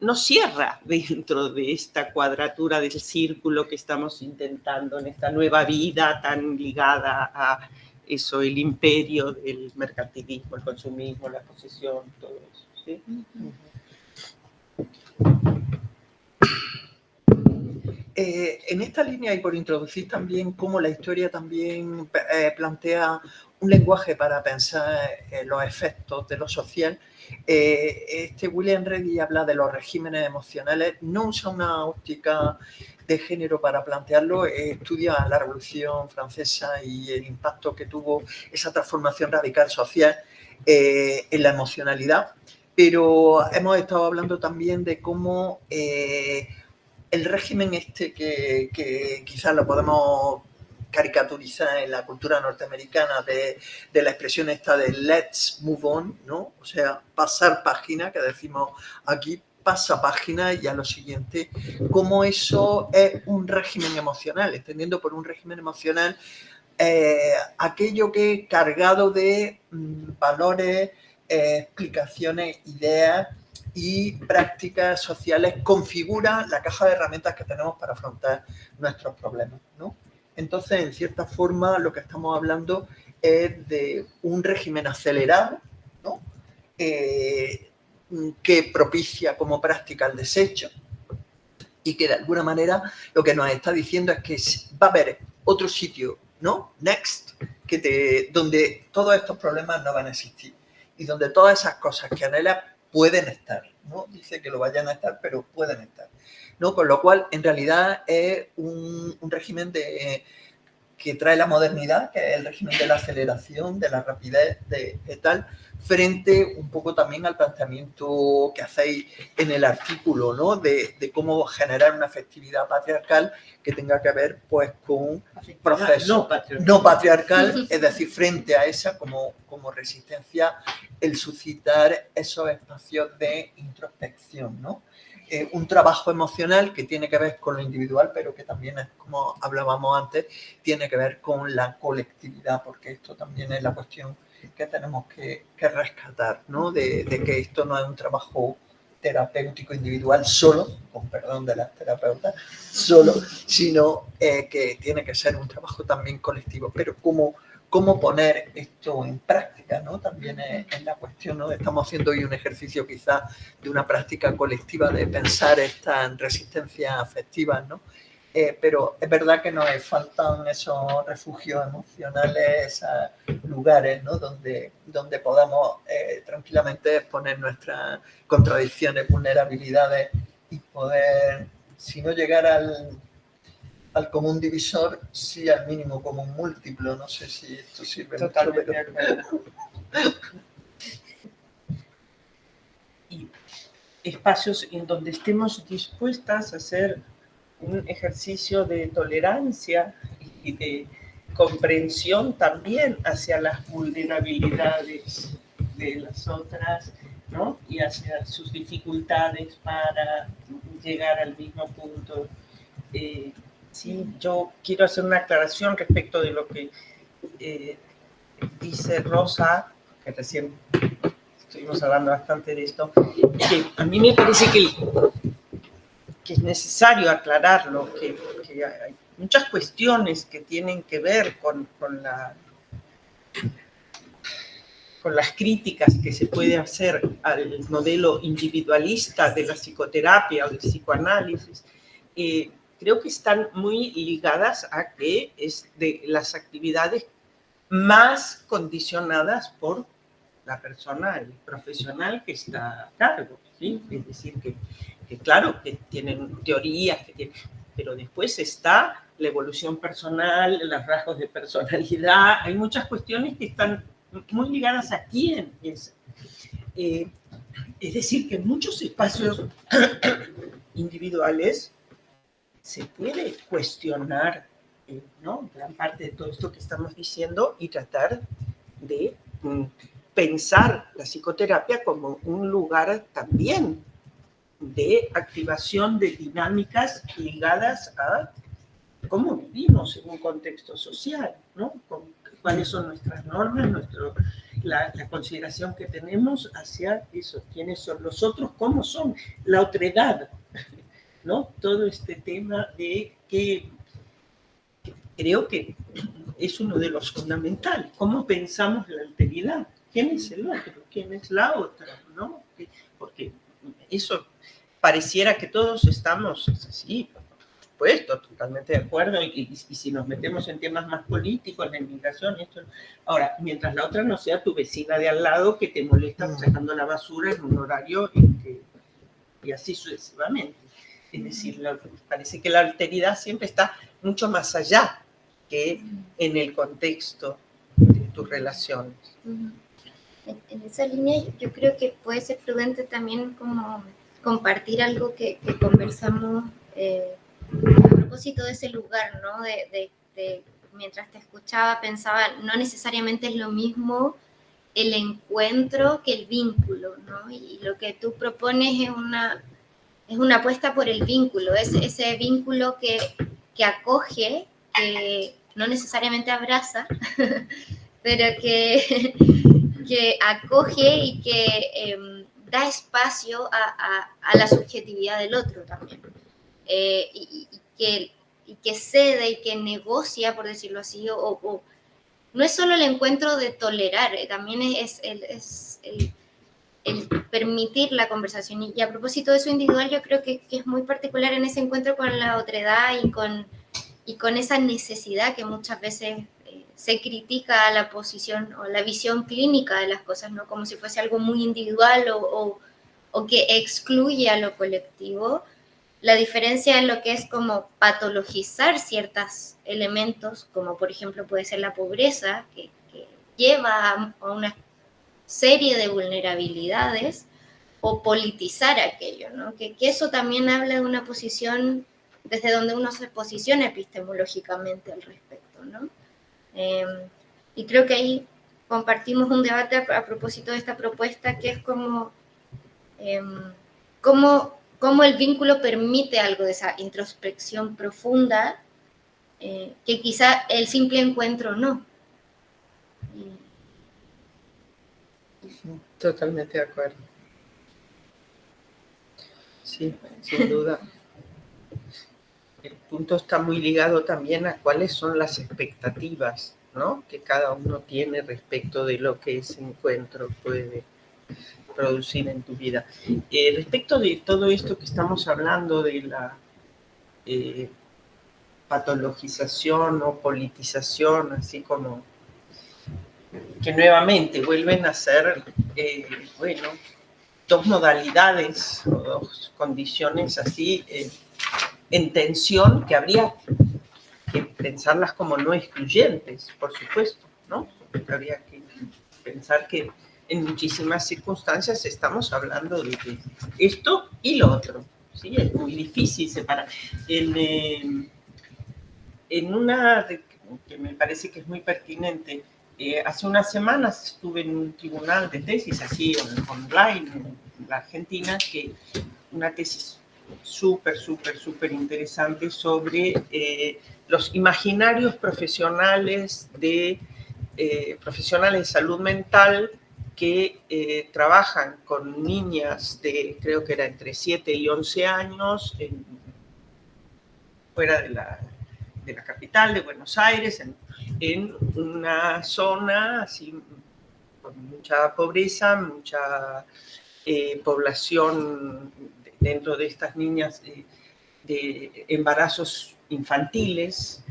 no cierra dentro de esta cuadratura del círculo que estamos intentando en esta nueva vida tan ligada a eso, el imperio del mercantilismo, el consumismo, la posesión, todo eso, ¿sí? En esta línea, y por introducir también cómo la historia también plantea un lenguaje para pensar los efectos de lo social, William Reddy habla de los regímenes emocionales, no usa una óptica de género para plantearlo, estudia la Revolución Francesa y el impacto que tuvo esa transformación radical social en la emocionalidad, pero hemos estado hablando también de cómo el régimen que quizás lo podemos caricaturizar en la cultura norteamericana de la expresión esta de let's move on, ¿no? O sea, pasar página, que decimos aquí, pasa página y a lo siguiente, cómo eso es un régimen emocional, entendiendo por un régimen emocional aquello que es cargado de valores, explicaciones, ideas y prácticas sociales, configura la caja de herramientas que tenemos para afrontar nuestros problemas, ¿no? Entonces, en cierta forma, lo que estamos hablando es de un régimen acelerado, ¿no? Que propicia como práctica el desecho y que de alguna manera lo que nos está diciendo es que va a haber otro sitio, ¿no? Next, donde todos estos problemas no van a existir y donde todas esas cosas que anhelas pueden estar, ¿no? Dice que lo vayan a estar, pero pueden estar, ¿no? Con lo cual, en realidad, es un régimen que trae la modernidad, que es el régimen de la aceleración, de la rapidez, de tal, frente un poco también al planteamiento que hacéis en el artículo, ¿no? De cómo generar una afectividad patriarcal que tenga que ver, pues, con procesos no patriarcal, es decir, frente a esa como resistencia, el suscitar esos espacios de introspección, ¿no? Un trabajo emocional que tiene que ver con lo individual, pero que también es, como hablábamos antes, tiene que ver con la colectividad, porque esto también es la cuestión que tenemos que rescatar, ¿no? De que esto no es un trabajo terapéutico individual solo, con perdón de las terapeutas, solo, sino que tiene que ser un trabajo también colectivo. Pero cómo poner esto en práctica, ¿no? También es la cuestión, ¿no? Estamos haciendo hoy un ejercicio quizás de una práctica colectiva de pensar estas resistencias afectivas, ¿no? Pero es verdad que nos faltan esos refugios emocionales, esos lugares, ¿no? donde podamos tranquilamente exponer nuestras contradicciones, vulnerabilidades y poder, si no llegar al común divisor, sí al mínimo común múltiplo. No sé si esto sirve Totalmente mucho, pero... Y espacios en donde estemos dispuestas a hacer un ejercicio de tolerancia y de comprensión también hacia las vulnerabilidades de las otras ¿no? Y hacia sus dificultades para llegar al mismo punto. Sí, yo quiero hacer una aclaración respecto de lo que dice Rosa, que recién estuvimos hablando bastante de esto, que a mí me parece que es necesario aclararlo, que hay muchas cuestiones que tienen que ver con las críticas que se puede hacer al modelo individualista de la psicoterapia o del psicoanálisis, creo que están muy ligadas a que es de las actividades más condicionadas por la persona, el profesional que está a cargo, ¿sí? Es decir, que claro, que tienen teorías, pero después está la evolución personal, los rasgos de personalidad, hay muchas cuestiones que están muy ligadas a quién es. Es decir, que en muchos espacios individuales se puede cuestionar, ¿no?, gran parte de todo esto que estamos diciendo y tratar de pensar la psicoterapia como un lugar también de activación de dinámicas ligadas a cómo vivimos en un contexto social, ¿no? Cuáles son nuestras normas, la consideración que tenemos hacia eso, quiénes son los otros, cómo son, la otredad, ¿no? Todo este tema de que creo que es uno de los fundamentales, cómo pensamos la alteridad, quién es el otro, quién es la otra, ¿no? Porque eso pareciera que todos estamos así, por supuesto, totalmente de acuerdo, y si nos metemos en temas más políticos, la inmigración, esto. Ahora, mientras la otra no sea tu vecina de al lado que te molesta sacando la basura en un horario y así sucesivamente. Es decir, parece que la alteridad siempre está mucho más allá que en el contexto de tus relaciones. En esa línea yo creo que puede ser prudente también como compartir algo que conversamos a propósito de ese lugar, ¿no? Mientras te escuchaba pensaba, no necesariamente es lo mismo el encuentro que el vínculo, ¿no? Y lo que tú propones es una apuesta por el vínculo, ese vínculo que acoge, que no necesariamente abraza, pero que acoge y que da espacio a la subjetividad del otro también. Y que cede y que negocia, por decirlo así, o no es solo el encuentro de tolerar, también es el permitir la conversación. Y a propósito de eso individual, yo creo que es muy particular en ese encuentro con la otredad y con esa necesidad que muchas veces se critica a la posición o la visión clínica de las cosas, ¿no? Como si fuese algo muy individual o que excluye a lo colectivo. La diferencia en lo que es como patologizar ciertos elementos, como por ejemplo puede ser la pobreza, que lleva a una serie de vulnerabilidades, o politizar aquello, ¿no? Que eso también habla de una posición desde donde uno se posiciona epistemológicamente al respecto, ¿no? Y creo que ahí compartimos un debate a propósito de esta propuesta, que es como cómo el vínculo permite algo de esa introspección profunda que quizá el simple encuentro no. Totalmente de acuerdo. Sí, sin duda. El punto está muy ligado también a cuáles son las expectativas, ¿no?, que cada uno tiene respecto de lo que ese encuentro puede producir en tu vida. Respecto de todo esto que estamos hablando de la patologización o politización, así como que nuevamente vuelven a ser, bueno, dos modalidades o dos condiciones así en tensión que habría que pensarlas como no excluyentes, por supuesto, ¿no? Habría que pensar que en muchísimas circunstancias estamos hablando de esto y lo otro, ¿sí? Es muy difícil separar. En una que me parece que es muy pertinente, Hace unas semanas estuve en un tribunal de tesis, así online, en la Argentina, que una tesis súper interesante sobre los imaginarios profesionales de salud mental que trabajan con niñas de, creo que era entre 7 y 11 años, fuera de la capital de Buenos Aires, en una zona así, con mucha pobreza, mucha población dentro de estas niñas de embarazos infantiles,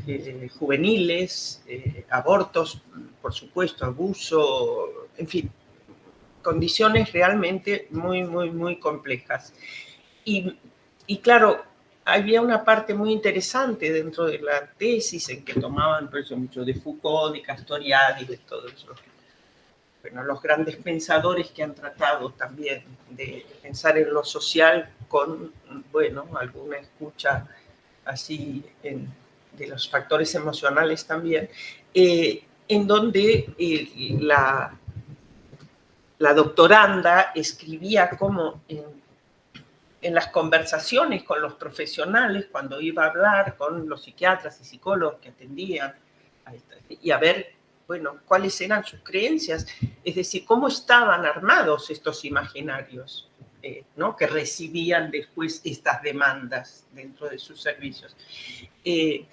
juveniles, abortos, por supuesto, abuso, en fin, condiciones realmente muy complejas. Y claro, había una parte muy interesante dentro de la tesis en que tomaban por eso mucho de Foucault, de Castoriadis, de todos eso. Bueno, los grandes pensadores que han tratado también de pensar en lo social con, bueno, alguna escucha así de los factores emocionales también, en donde la doctoranda escribía como en las conversaciones con los profesionales, cuando iba a hablar con los psiquiatras y psicólogos que atendían, y a ver, bueno, cuáles eran sus creencias, es decir, cómo estaban armados estos imaginarios, ¿no? Que recibían después estas demandas dentro de sus servicios. Y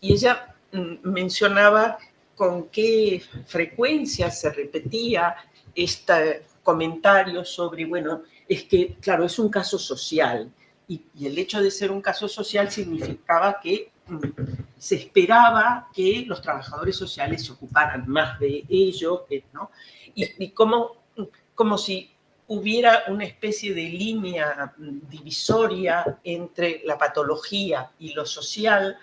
ella mencionaba con qué frecuencia se repetía este comentario sobre, bueno, es que, claro, es un caso social, y el hecho de ser un caso social significaba que se esperaba que los trabajadores sociales se ocuparan más de ello, ¿no? Y como si hubiera una especie de línea divisoria entre la patología y lo social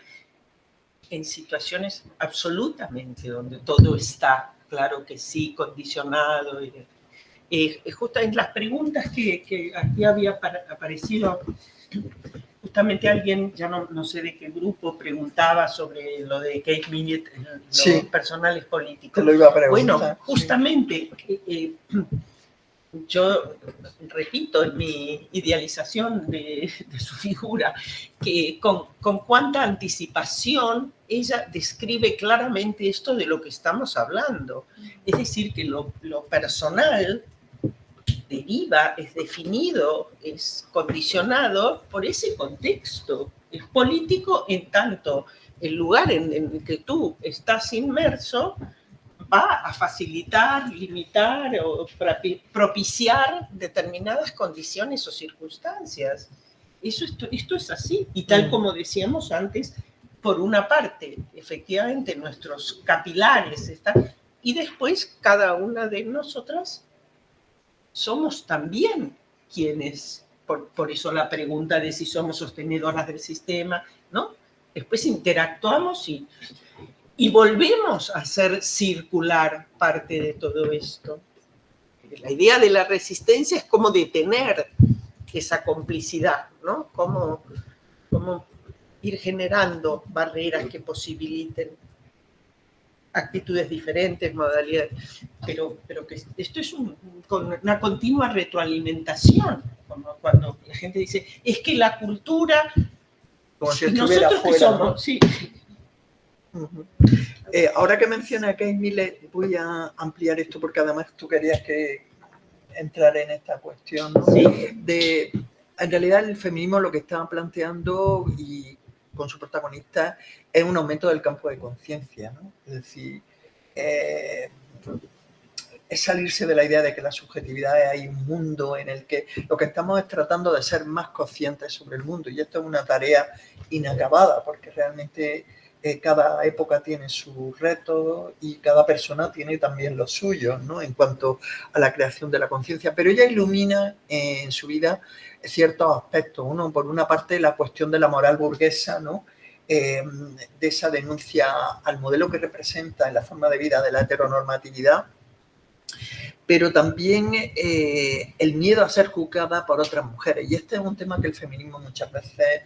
en situaciones absolutamente donde todo está, claro que sí, condicionado. Justo en las preguntas que aquí había aparecido, justamente alguien, ya no sé de qué grupo, preguntaba sobre lo de Kate Millett, los personales políticos. Te lo iba a preguntar. Bueno, justamente, yo repito en mi idealización de su figura, que con cuánta anticipación ella describe claramente esto de lo que estamos hablando. Es decir, que lo personal deriva, es definido, es condicionado por ese contexto. Es político en tanto el lugar en el que tú estás inmerso va a facilitar, limitar o propiciar determinadas condiciones o circunstancias. Esto es así. Y tal como decíamos antes, por una parte, efectivamente, nuestros capilares están, y después cada una de nosotras somos también quienes, por eso la pregunta de si somos sostenedoras del sistema, ¿no? Después interactuamos y volvemos a ser circular parte de todo esto. La idea de la resistencia es cómo detener esa complicidad, ¿no? Cómo ir generando barreras que posibiliten actitudes diferentes, modalidades, pero que esto es una continua retroalimentación, como cuando la gente dice, es que la cultura, como si estuviera nosotros fuera, somos, ¿no? Sí. Ahora que menciona a Kate Millett, voy a ampliar esto porque además tú querías que entrar en esta cuestión, ¿no? Sí. En realidad el feminismo lo que estaba planteando y con su protagonista es un aumento del campo de conciencia, ¿no? Es decir, es salirse de la idea de que la subjetividad hay un mundo en el que lo que estamos es tratando de ser más conscientes sobre el mundo, y esto es una tarea inacabada porque realmente cada época tiene sus retos y cada persona tiene también los suyos, ¿no? En cuanto a la creación de la conciencia, pero ella ilumina en su vida ciertos aspectos. Uno, por una parte, la cuestión de la moral burguesa, ¿no? De esa denuncia al modelo que representa en la forma de vida de la heteronormatividad, pero también el miedo a ser juzgada por otras mujeres. Y este es un tema que el feminismo muchas veces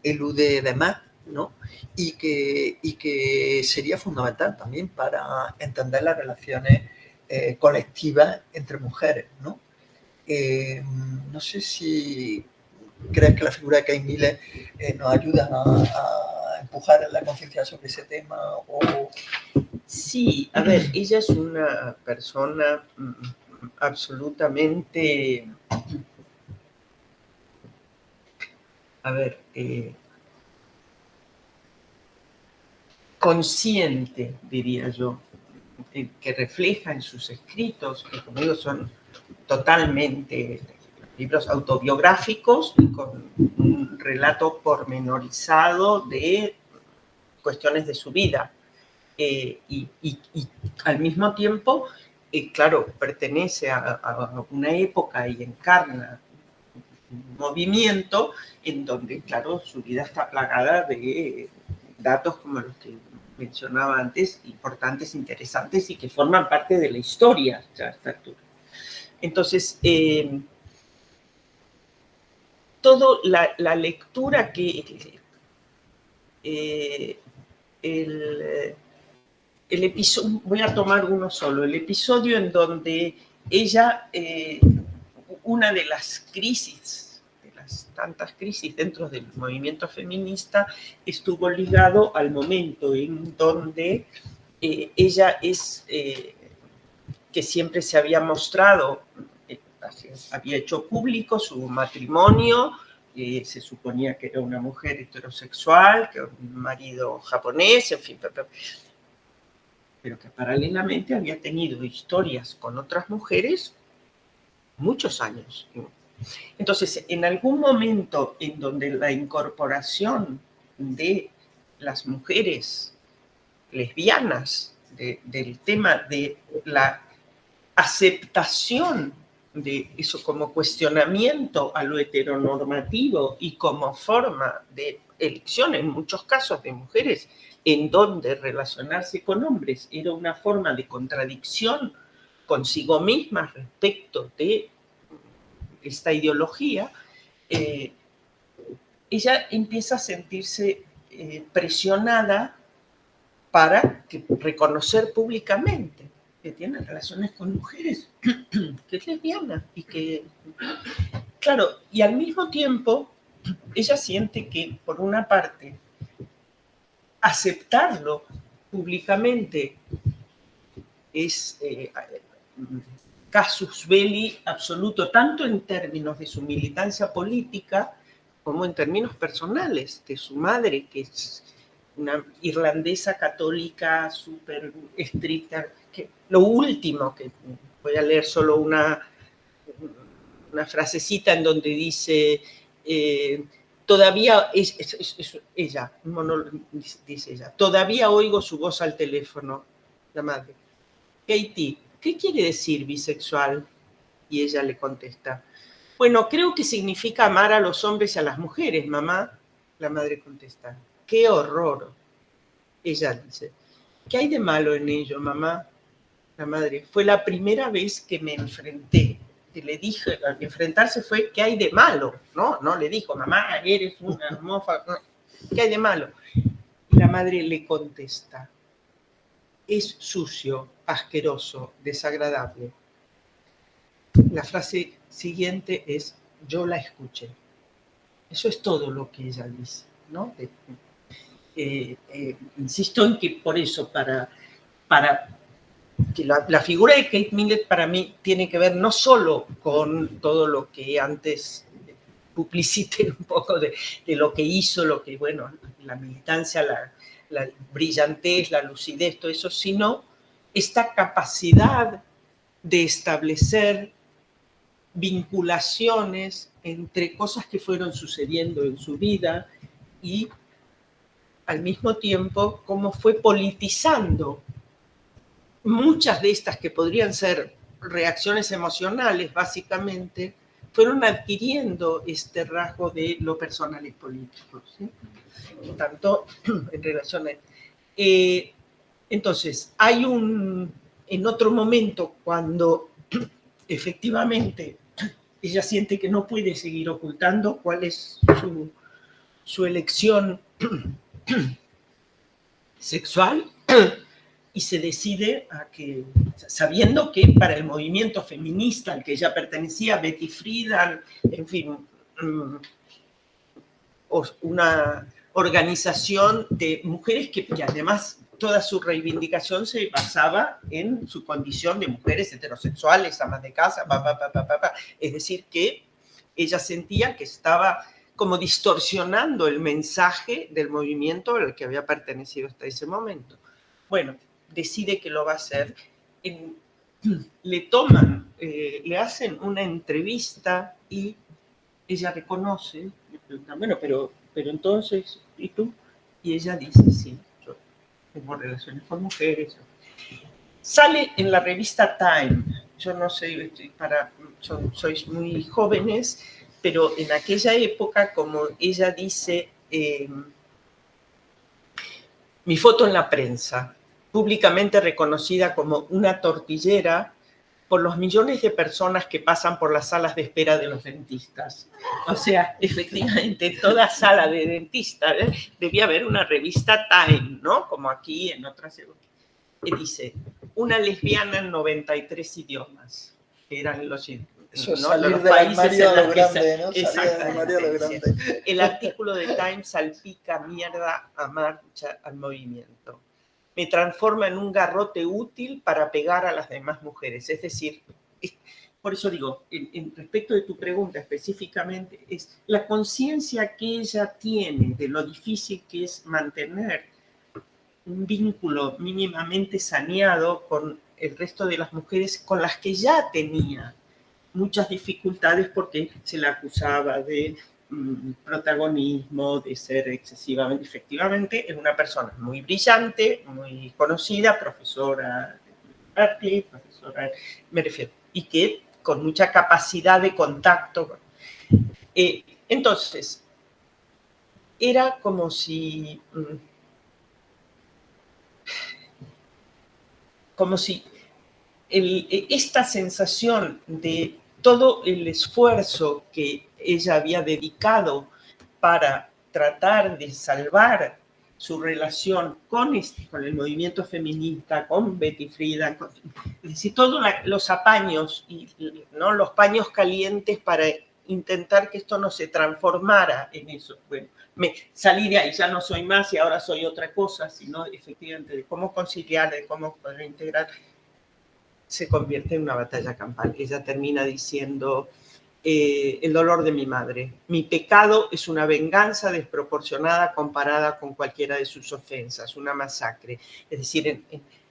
elude de más, ¿no? Y que sería fundamental también para entender las relaciones colectivas entre mujeres, ¿no? No sé si crees que la figura de Kate Miller nos ayuda a empujar la conciencia sobre ese tema o... Sí, a ver, ella es una persona absolutamente, a ver, consciente, diría yo, que refleja en sus escritos, que como digo son totalmente libros autobiográficos y con un relato pormenorizado de cuestiones de su vida. Y al mismo tiempo, claro, pertenece a una época y encarna un movimiento en donde, claro, su vida está plagada de datos como los que mencionaba antes, importantes, interesantes y que forman parte de la historia ya a esta altura. Entonces, toda la lectura que el episodio, voy a tomar uno solo, el episodio en donde ella, una de las crisis, de las tantas crisis dentro del movimiento feminista, estuvo ligado al momento en donde ella es, que siempre se había mostrado, había hecho público su matrimonio, se suponía que era una mujer heterosexual, que era un marido japonés, en fin, pero que paralelamente había tenido historias con otras mujeres muchos años. Entonces, en algún momento en donde la incorporación de las mujeres lesbianas, del tema de la aceptación de eso como cuestionamiento a lo heteronormativo y como forma de elección, en muchos casos de mujeres, en donde relacionarse con hombres era una forma de contradicción consigo misma respecto de esta ideología, ella empieza a sentirse presionada para reconocer públicamente que tiene relaciones con mujeres, que es lesbiana y que, claro, y al mismo tiempo ella siente que, por una parte, aceptarlo públicamente es casus belli absoluto, tanto en términos de su militancia política como en términos personales, de su madre, que es una irlandesa católica súper estricta. Que lo último, que voy a leer solo una frasecita en donde dice, todavía, ella, dice ella, todavía oigo su voz al teléfono, la madre. Katie, ¿qué quiere decir bisexual? Y ella le contesta, bueno, creo que significa amar a los hombres y a las mujeres, mamá. La madre contesta, ¡qué horror! Ella dice, ¿qué hay de malo en ello, mamá? La madre, fue la primera vez que me enfrenté. Que le dije, al enfrentarse fue, ¿qué hay de malo? No le dijo, mamá, eres una mofa. No. ¿Qué hay de malo? Y la madre le contesta, es sucio, asqueroso, desagradable. La frase siguiente es, yo la escuché. Eso es todo lo que ella dice, ¿no? Insisto en que por eso, para que la figura de Kate Millett para mí tiene que ver no solo con todo lo que antes publicité un poco de lo que hizo, lo que, bueno, la militancia, la brillantez, la lucidez, todo eso, sino esta capacidad de establecer vinculaciones entre cosas que fueron sucediendo en su vida y al mismo tiempo cómo fue politizando muchas de estas que podrían ser reacciones emocionales, básicamente, fueron adquiriendo este rasgo de lo personal y político, ¿sí? Tanto en relación a... entonces, hay en otro momento, cuando efectivamente ella siente que no puede seguir ocultando cuál es su elección sexual y se decide a que, sabiendo que para el movimiento feminista al que ella pertenecía, Betty Friedan, en fin, una organización de mujeres que además toda su reivindicación se basaba en su condición de mujeres heterosexuales, amas de casa, es decir, que ella sentía que estaba como distorsionando el mensaje del movimiento al que había pertenecido hasta ese momento. Bueno, decide que lo va a hacer. Le toman, le hacen una entrevista y ella reconoce, le preguntan, bueno, pero entonces, ¿y tú? Y ella dice, sí, yo tengo relaciones con mujeres. Sale en la revista Time. Yo no sé, sois muy jóvenes, pero en aquella época, como ella dice, mi foto en la prensa, públicamente reconocida como una tortillera por los millones de personas que pasan por las salas de espera de los dentistas. O sea, efectivamente, toda sala de dentista debía haber una revista Time, ¿no? Como aquí en otras. Que dice, una lesbiana en 93 idiomas. Que eran los, Eso es ¿no? salir los del países armario en a los lo que grande, ¿no? Exactamente. Salir del armario a lo grande. El artículo de Time salpica mierda a marcha al movimiento. Me transforma en un garrote útil para pegar a las demás mujeres. Es decir, por eso digo, en respecto de tu pregunta específicamente, es la conciencia que ella tiene de lo difícil que es mantener un vínculo mínimamente saneado con el resto de las mujeres con las que ya tenía muchas dificultades porque se la acusaba de protagonismo, de ser excesivamente, efectivamente, es una persona muy brillante, muy conocida, profesora de Berkeley, profesora, me refiero, y que con mucha capacidad de contacto. Entonces, era como si esta sensación de todo el esfuerzo que ella había dedicado para tratar de salvar su relación con el movimiento feminista, con Betty Friedan, es decir, todos los apaños, ¿no? Los paños calientes para intentar que esto no se transformara en eso. Bueno, me salí de ahí, ya no soy más y ahora soy otra cosa, sino efectivamente de cómo conciliar, de cómo poder integrar, se convierte en una batalla campal. Ella termina diciendo, el dolor de mi madre. Mi pecado es una venganza desproporcionada comparada con cualquiera de sus ofensas, una masacre. Es decir,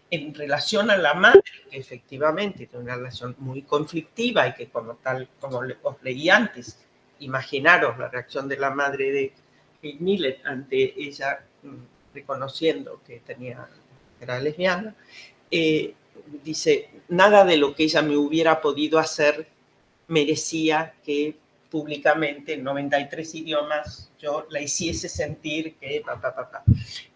en relación a la madre, que efectivamente tiene una relación muy conflictiva y que como tal, como os leí antes, imaginaros la reacción de la madre de Kate Millett ante ella reconociendo que era lesbiana, dice, nada de lo que ella me hubiera podido hacer merecía que públicamente en 93 idiomas yo la hiciese sentir que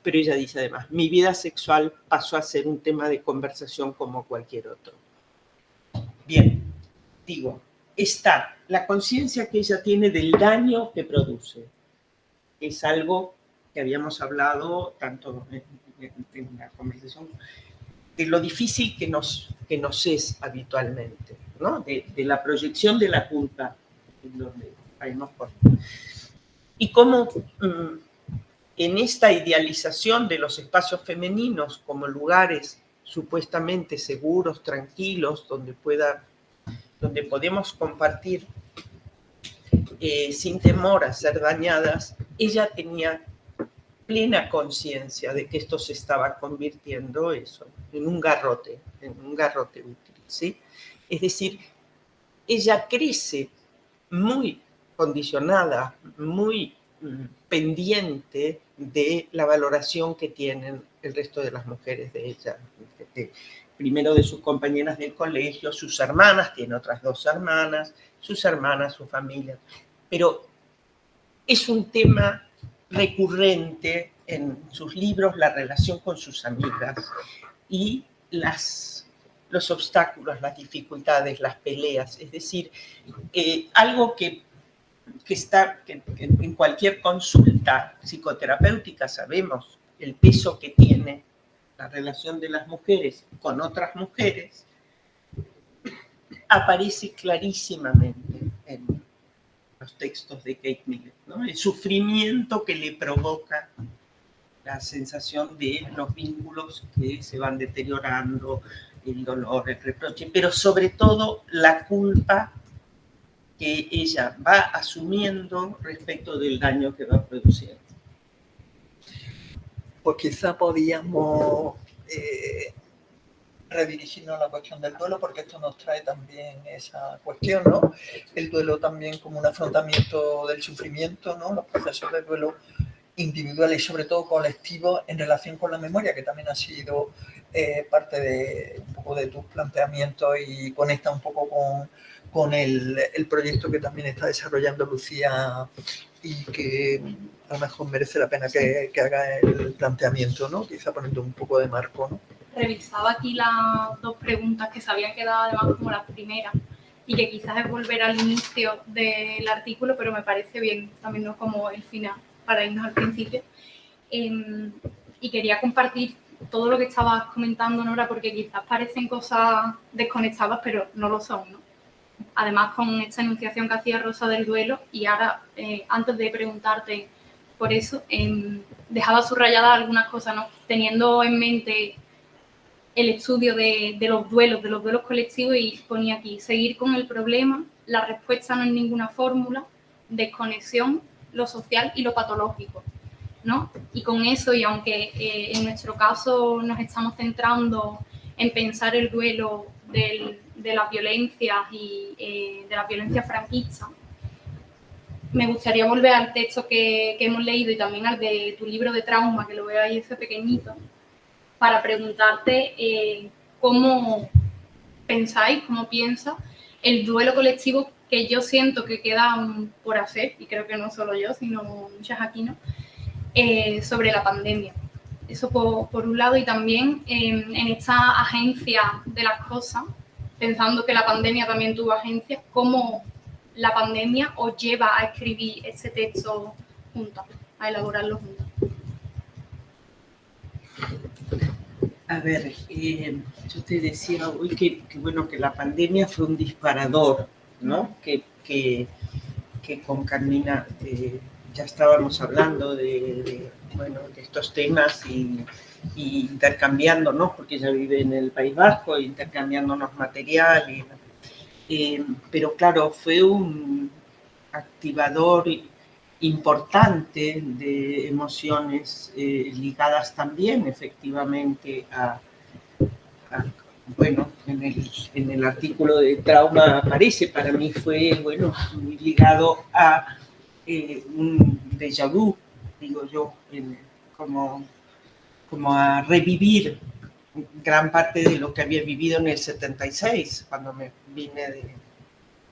Pero ella dice además, mi vida sexual pasó a ser un tema de conversación como cualquier otro. Bien, digo, está la conciencia que ella tiene del daño que produce. Es algo que habíamos hablado tanto en la conversación, de lo difícil que nos es habitualmente, ¿no? De la proyección de la culpa, en donde caemos por. Y cómo en esta idealización de los espacios femeninos como lugares supuestamente seguros, tranquilos, donde podemos compartir sin temor a ser dañadas, ella tenía plena conciencia de que esto se estaba convirtiendo en un garrote útil, ¿sí? Es decir, ella crece muy condicionada, muy pendiente de la valoración que tienen el resto de las mujeres de ella. Primero de sus compañeras del colegio, sus hermanas, tiene otras 2 hermanas, sus hermanas, su familia. Pero es un tema recurrente en sus libros, la relación con sus amigas y los obstáculos, las dificultades, las peleas. Es decir, algo que que en cualquier consulta psicoterapéutica sabemos el peso que tiene la relación de las mujeres con otras mujeres, aparece clarísimamente en los textos de Kate Millett, ¿no? El sufrimiento que le provoca la sensación de los vínculos que se van deteriorando, el dolor, el reproche, pero sobre todo la culpa que ella va asumiendo respecto del daño que va produciendo. Pues quizá podíamos redirigirnos a la cuestión del duelo, porque esto nos trae también esa cuestión, ¿no? El duelo también como un afrontamiento del sufrimiento, ¿no? Los procesos de duelo individuales y sobre todo colectivos en relación con la memoria, que también ha sido parte de un poco de tus planteamientos y conecta un poco con el proyecto que también está desarrollando Lucía y que a lo mejor merece la pena que haga el planteamiento, ¿no? Quizá poniendo un poco de marco, ¿no? Revisaba aquí las dos preguntas que se habían quedado además como las primeras y que quizás es volver al inicio del artículo, pero me parece bien también, no como el final, para irnos al principio. Y quería compartir todo lo que estabas comentando, Nora, porque quizás parecen cosas desconectadas, pero no lo son, ¿no? Además, con esta enunciación que hacía Rosa del duelo, y ahora, antes de preguntarte por eso, dejaba subrayadas algunas cosas, ¿no? Teniendo en mente el estudio de los duelos colectivos, y ponía aquí, seguir con el problema, la respuesta no es ninguna fórmula, desconexión, lo social y lo patológico, ¿no? Y con eso, y aunque en nuestro caso nos estamos centrando en pensar el duelo de las violencias y de la violencia franquista, me gustaría volver al texto que hemos leído y también al de tu libro de trauma, que lo veo ahí ese pequeñito, para preguntarte cómo pensáis, cómo piensas el duelo colectivo que yo siento que queda por hacer, y creo que no solo yo, sino muchas aquí, ¿no? Sobre la pandemia. Eso por un lado, y también en esta agencia de las cosas, pensando que la pandemia también tuvo agencia, cómo la pandemia os lleva a escribir este texto juntas, a elaborarlo juntas. A ver, yo te decía hoy que bueno, que la pandemia fue un disparador, ¿no? Que con Carmina ya estábamos hablando de estos temas y intercambiándonos, porque ella vive en el País Vasco, intercambiándonos material. Pero claro, fue un activador importante de emociones ligadas también efectivamente bueno, en el artículo de trauma aparece, para mí fue, bueno, muy ligado a un déjà vu, digo yo, como a revivir gran parte de lo que había vivido en el 76, cuando me vine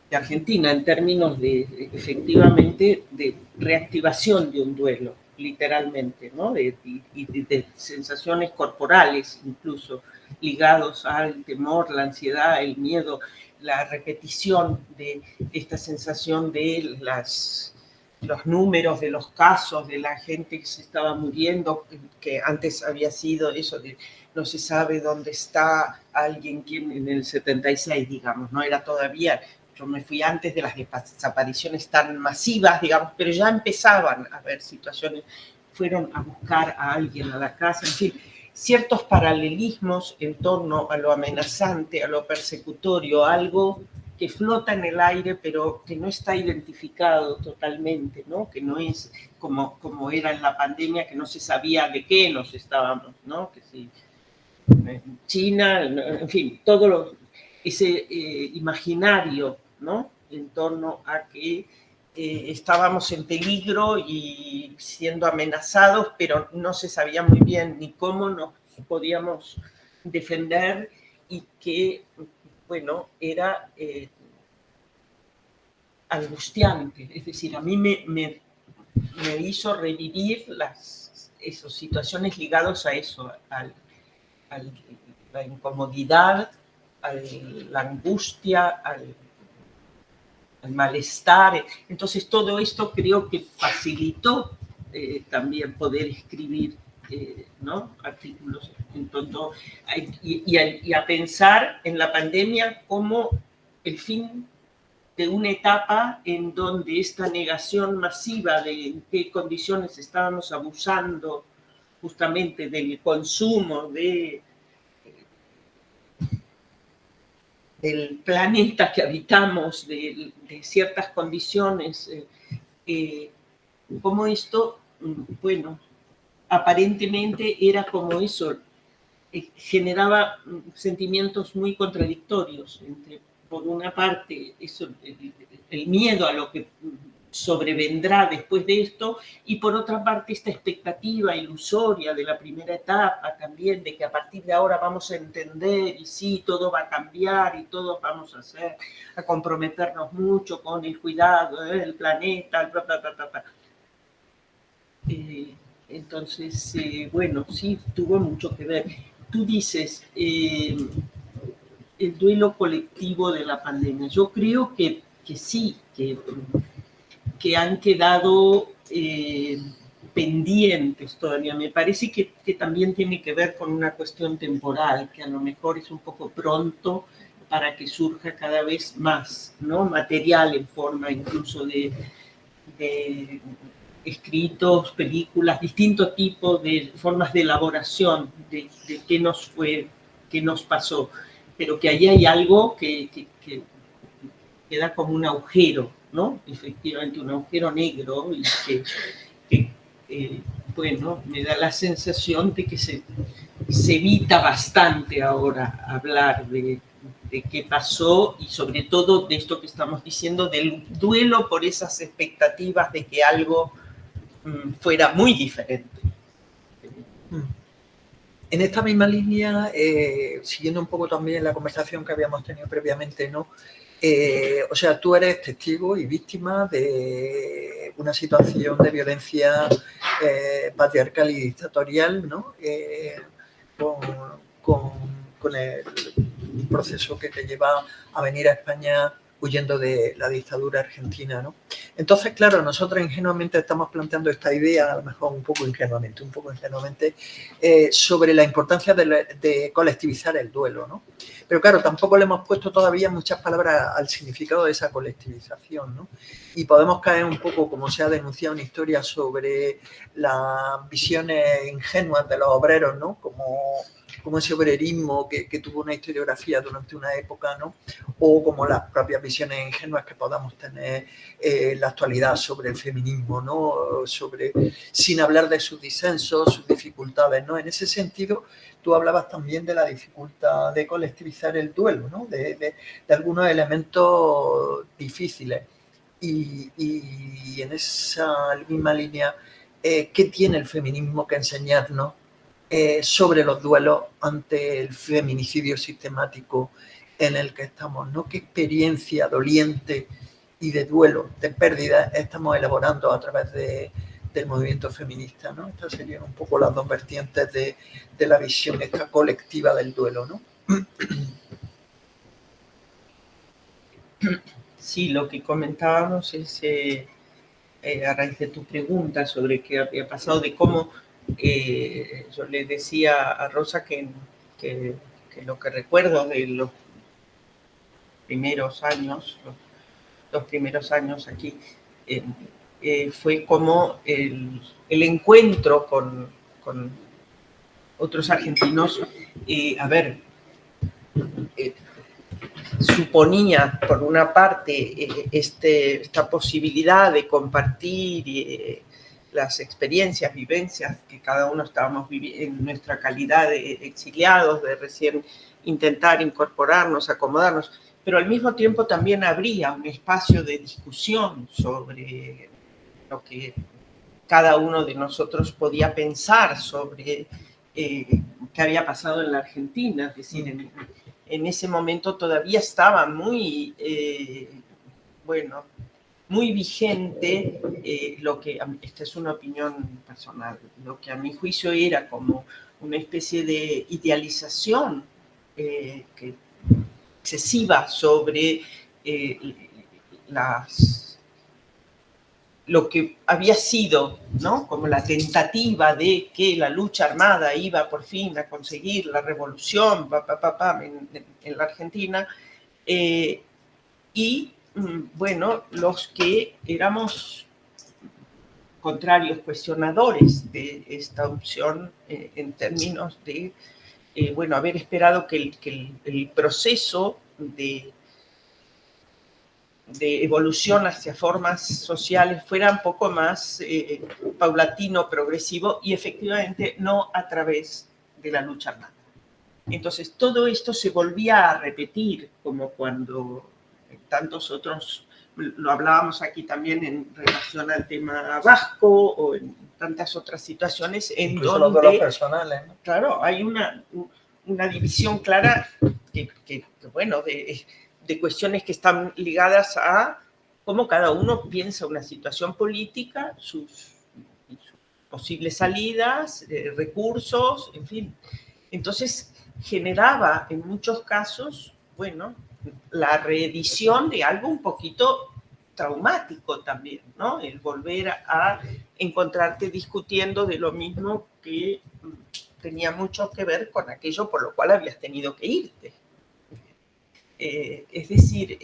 de Argentina, en términos de, efectivamente, de reactivación de un duelo, literalmente, ¿no? De sensaciones corporales, incluso, ligados al temor, la ansiedad, el miedo, la repetición de esta sensación de los números de los casos, de la gente que se estaba muriendo, que antes había sido eso de no se sabe dónde está alguien en el 76, digamos, no era todavía. Yo me fui antes de las desapariciones tan masivas, digamos, pero ya empezaban a haber situaciones, fueron a buscar a alguien a la casa, en fin, ciertos paralelismos en torno a lo amenazante, a lo persecutorio, algo que flota en el aire, pero que no está identificado totalmente, ¿no? Que no es como era en la pandemia, que no se sabía de qué nos estábamos, ¿no? Que si en China, en fin, todo ese imaginario, ¿no? En torno a que estábamos en peligro y siendo amenazados, pero no se sabía muy bien ni cómo nos podíamos defender, y que, bueno, era angustiante. Es decir, a mí me hizo revivir esas situaciones ligadas a eso, a la incomodidad, a la angustia, el malestar. Entonces todo esto creo que facilitó también poder escribir, ¿no?, artículos. Entonces, y a pensar en la pandemia como el fin de una etapa en donde esta negación masiva de en qué condiciones estábamos abusando justamente del consumo del planeta que habitamos, de ciertas condiciones, como esto, bueno, aparentemente era como eso, generaba sentimientos muy contradictorios, entre, por una parte, eso, el miedo a lo que sobrevendrá después de esto, y por otra parte esta expectativa ilusoria de la primera etapa también, de que a partir de ahora vamos a entender y sí, todo va a cambiar y todos vamos a comprometernos mucho con el cuidado del planeta, bla, bla, bla, bla, bla. Entonces, bueno, sí, tuvo mucho que ver. Tú dices, el duelo colectivo de la pandemia. Yo creo que sí, que han quedado pendientes todavía. Me parece que también tiene que ver con una cuestión temporal, que a lo mejor es un poco pronto para que surja cada vez más, ¿no?, material en forma incluso de escritos, películas, distintos tipos de formas de elaboración de qué nos fue, qué nos pasó, pero que ahí hay algo que queda como un agujero, ¿no? Efectivamente, un agujero negro, y que bueno, me da la sensación de que se evita bastante ahora hablar de qué pasó, y sobre todo de esto que estamos diciendo, del duelo por esas expectativas de que algo fuera muy diferente. En esta misma línea, siguiendo un poco también la conversación que habíamos tenido previamente, ¿no? O sea, tú eres testigo y víctima de una situación de violencia patriarcal y dictatorial, ¿no? Con el proceso que te lleva a venir a España huyendo de la dictadura argentina, ¿no? Entonces, claro, nosotros ingenuamente estamos planteando esta idea, a lo mejor un poco ingenuamente, sobre la importancia de colectivizar el duelo, ¿no? Pero claro, tampoco le hemos puesto todavía muchas palabras al significado de esa colectivización, ¿no? Y podemos caer un poco, como se ha denunciado en historia, sobre las visiones ingenuas de los obreros, ¿no? Como ese obrerismo que tuvo una historiografía durante una época, ¿no? O como las propias visiones ingenuas que podamos tener en la actualidad sobre el feminismo, ¿no? Sin hablar de sus disensos, sus dificultades, ¿no? En ese sentido, tú hablabas también de la dificultad de colectivizar el duelo, ¿no? De algunos elementos difíciles. Y en esa misma línea, ¿qué tiene el feminismo que enseñarnos sobre los duelos ante el feminicidio sistemático en el que estamos, ¿no? ¿Qué experiencia doliente y de duelo, de pérdida, estamos elaborando a través del movimiento feminista, ¿no? Estas serían un poco las dos vertientes de la visión esta colectiva del duelo, ¿no? Sí, lo que comentábamos es, a raíz de tu pregunta sobre qué había pasado, de cómo yo le decía a Rosa que lo que recuerdo de los primeros años, los primeros años aquí, fue como el encuentro con otros argentinos. Suponía, por una parte, esta posibilidad de compartir las experiencias, vivencias que cada uno estábamos viviendo en nuestra calidad de exiliados, de recién intentar incorporarnos, acomodarnos, pero al mismo tiempo también habría un espacio de discusión sobre lo que cada uno de nosotros podía pensar sobre qué había pasado en la Argentina. Es decir, en ese momento todavía estaba muy, muy vigente lo que, esta es una opinión personal, lo que a mi juicio era como una especie de idealización excesiva sobre lo que había sido, ¿no?, como la tentativa de que la lucha armada iba por fin a conseguir la revolución en la Argentina, y, bueno, los que éramos contrarios, cuestionadores de esta opción en términos de, bueno, haber esperado que el proceso de evolución hacia formas sociales fuera un poco más paulatino, progresivo, y efectivamente no a través de la lucha armada. Entonces, todo esto se volvía a repetir, como cuando tantos otros, lo hablábamos aquí también en relación al tema vasco o en tantas otras situaciones, en Incluso donde, los duelos personales, ¿no? claro, hay una división clara que bueno, de cuestiones que están ligadas a cómo cada uno piensa una situación política, sus posibles salidas, recursos, en fin. Entonces, generaba en muchos casos, bueno, la reedición de algo un poquito traumático también, ¿no? El volver a encontrarte discutiendo de lo mismo que tenía mucho que ver con aquello por lo cual habías tenido que irte. Es decir,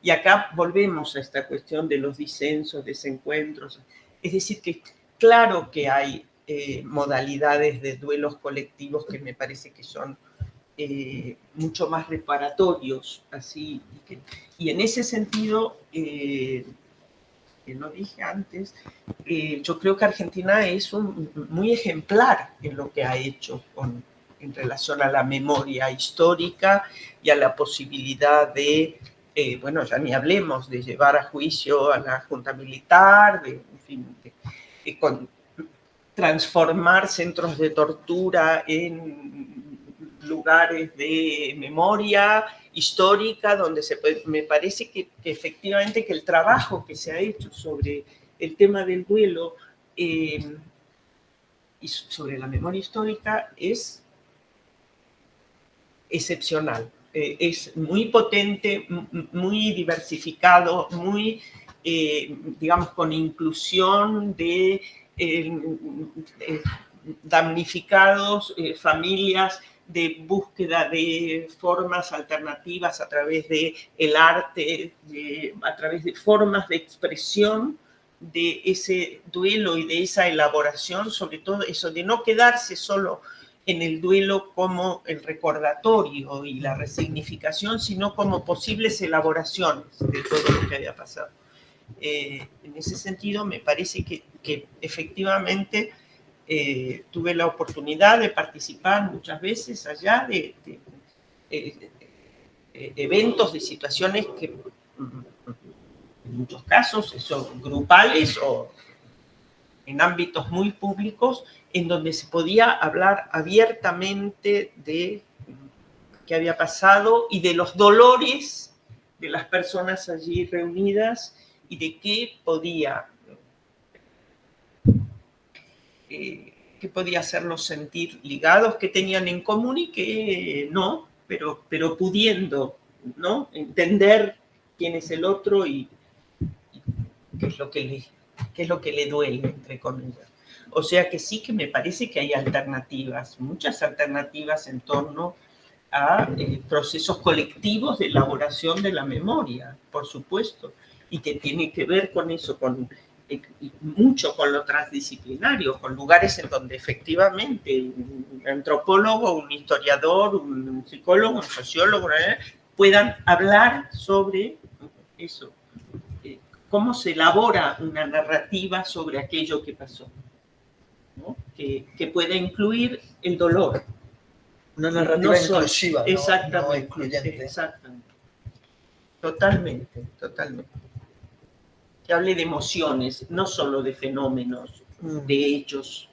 y acá volvemos a esta cuestión de los disensos, desencuentros. Es decir, que claro que hay modalidades de duelos colectivos que me parece que son mucho más reparatorios, así, y en ese sentido, que lo dije antes, yo creo que Argentina es muy ejemplar en lo que ha hecho en relación a la memoria histórica y a la posibilidad de, bueno, ya ni hablemos de llevar a juicio a la Junta Militar, en fin, transformar centros de tortura en lugares de memoria histórica, donde me parece que efectivamente que el trabajo que se ha hecho sobre el tema del duelo y sobre la memoria histórica es excepcional. Es muy potente, muy diversificado, muy, digamos, con inclusión de damnificados, familias, de búsqueda de formas alternativas a través del arte, a través de formas de expresión de ese duelo y de esa elaboración, sobre todo eso de no quedarse solo en el duelo como el recordatorio y la resignificación, sino como posibles elaboraciones de todo lo que había pasado. En ese sentido, me parece que efectivamente tuve la oportunidad de participar muchas veces allá de eventos, de situaciones que en muchos casos son grupales o en ámbitos muy públicos, en donde se podía hablar abiertamente de qué había pasado y de los dolores de las personas allí reunidas y de qué podía hacerlos sentir ligados, qué tenían en común y qué no, pero pudiendo, ¿no?, entender quién es el otro y qué es lo que le duele, entre comillas. O sea que sí que me parece que hay alternativas, muchas alternativas en torno a procesos colectivos de elaboración de la memoria, por supuesto, y que tiene que ver con eso, mucho con lo transdisciplinario, con lugares en donde efectivamente un antropólogo, un historiador, un psicólogo, un sociólogo, puedan hablar sobre eso, cómo se elabora una narrativa sobre aquello que pasó, ¿no? Que pueda incluir el dolor. Una narrativa inclusiva, ¿no? Exactamente, no excluyente. Exactamente. Totalmente, totalmente. Que hable de emociones, no solo de fenómenos, de hechos.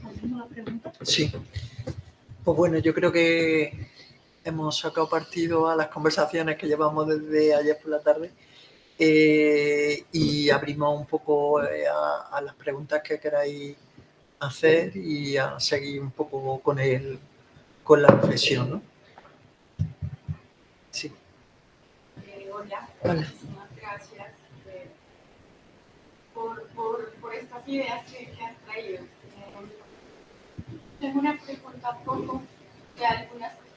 ¿Alguna pregunta? Sí. Pues bueno, yo creo que hemos sacado partido a las conversaciones que llevamos desde ayer por la tarde y abrimos un poco a las preguntas que queráis hacer y a seguir un poco con la reflexión, ¿no? Muchísimas gracias por estas ideas que has traído. Tengo una pregunta poco de algunas cosas